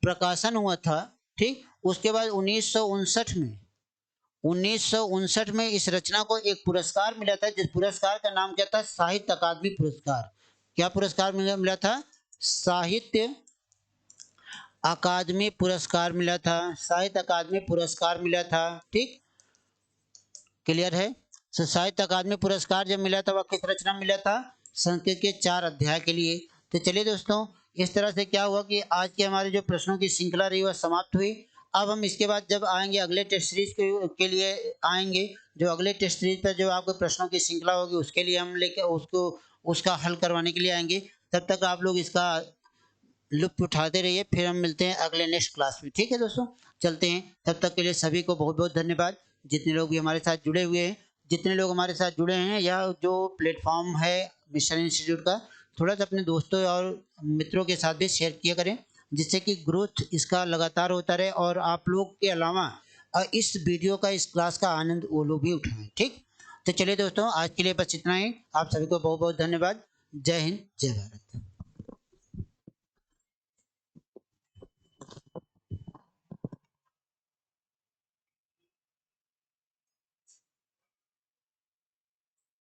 प्रकाशन हुआ था। ठीक, उसके बाद 1959 में इस रचना को एक पुरस्कार मिला था, जिस पुरस्कार का नाम क्या था? साहित्य अकादमी पुरस्कार। क्या पुरस्कार मिला था? साहित्य अकादमी पुरस्कार मिला था। साहित्य अकादमी पुरस्कार मिला था। ठीक, क्लियर है? साहित्य अकादमी पुरस्कार जब मिला था वह किस रचना में मिला था? संस्कृत के 4 अध्याय के लिए। तो चलिए दोस्तों, इस तरह से क्या हुआ कि आज के हमारे जो प्रश्नों की श्रृंखला रही वह समाप्त हुई। अब हम इसके बाद जब आएंगे अगले टेस्ट सीरीज के लिए आएंगे, जो अगले टेस्ट सीरीज पर जो आपके प्रश्नों की श्रृंखला होगी उसके लिए हम लेकर उसको उसका हल करवाने के लिए आएंगे। तब तक आप लोग इसका लुत्फ उठाते रहिए। फिर हम मिलते हैं अगले नेक्स्ट क्लास में। ठीक है दोस्तों, चलते हैं। तब तक के लिए सभी को बहुत बहुत धन्यवाद। जितने लोग भी हमारे साथ जुड़े हुए हैं, जितने लोग हमारे साथ जुड़े हैं, यह जो प्लेटफॉर्म है मिशन इंस्टीट्यूट का, थोड़ा सा अपने दोस्तों और मित्रों के साथ भी शेयर किया करें, जिससे कि ग्रोथ इसका लगातार होता रहे और आप लोग के अलावा इस वीडियो का, इस क्लास का आनंद वो लोग भी उठाएं। ठीक, तो चलिए दोस्तों, आज के लिए बस इतना ही। आप सभी को बहुत बहुत धन्यवाद। जय हिंद, जय भारत।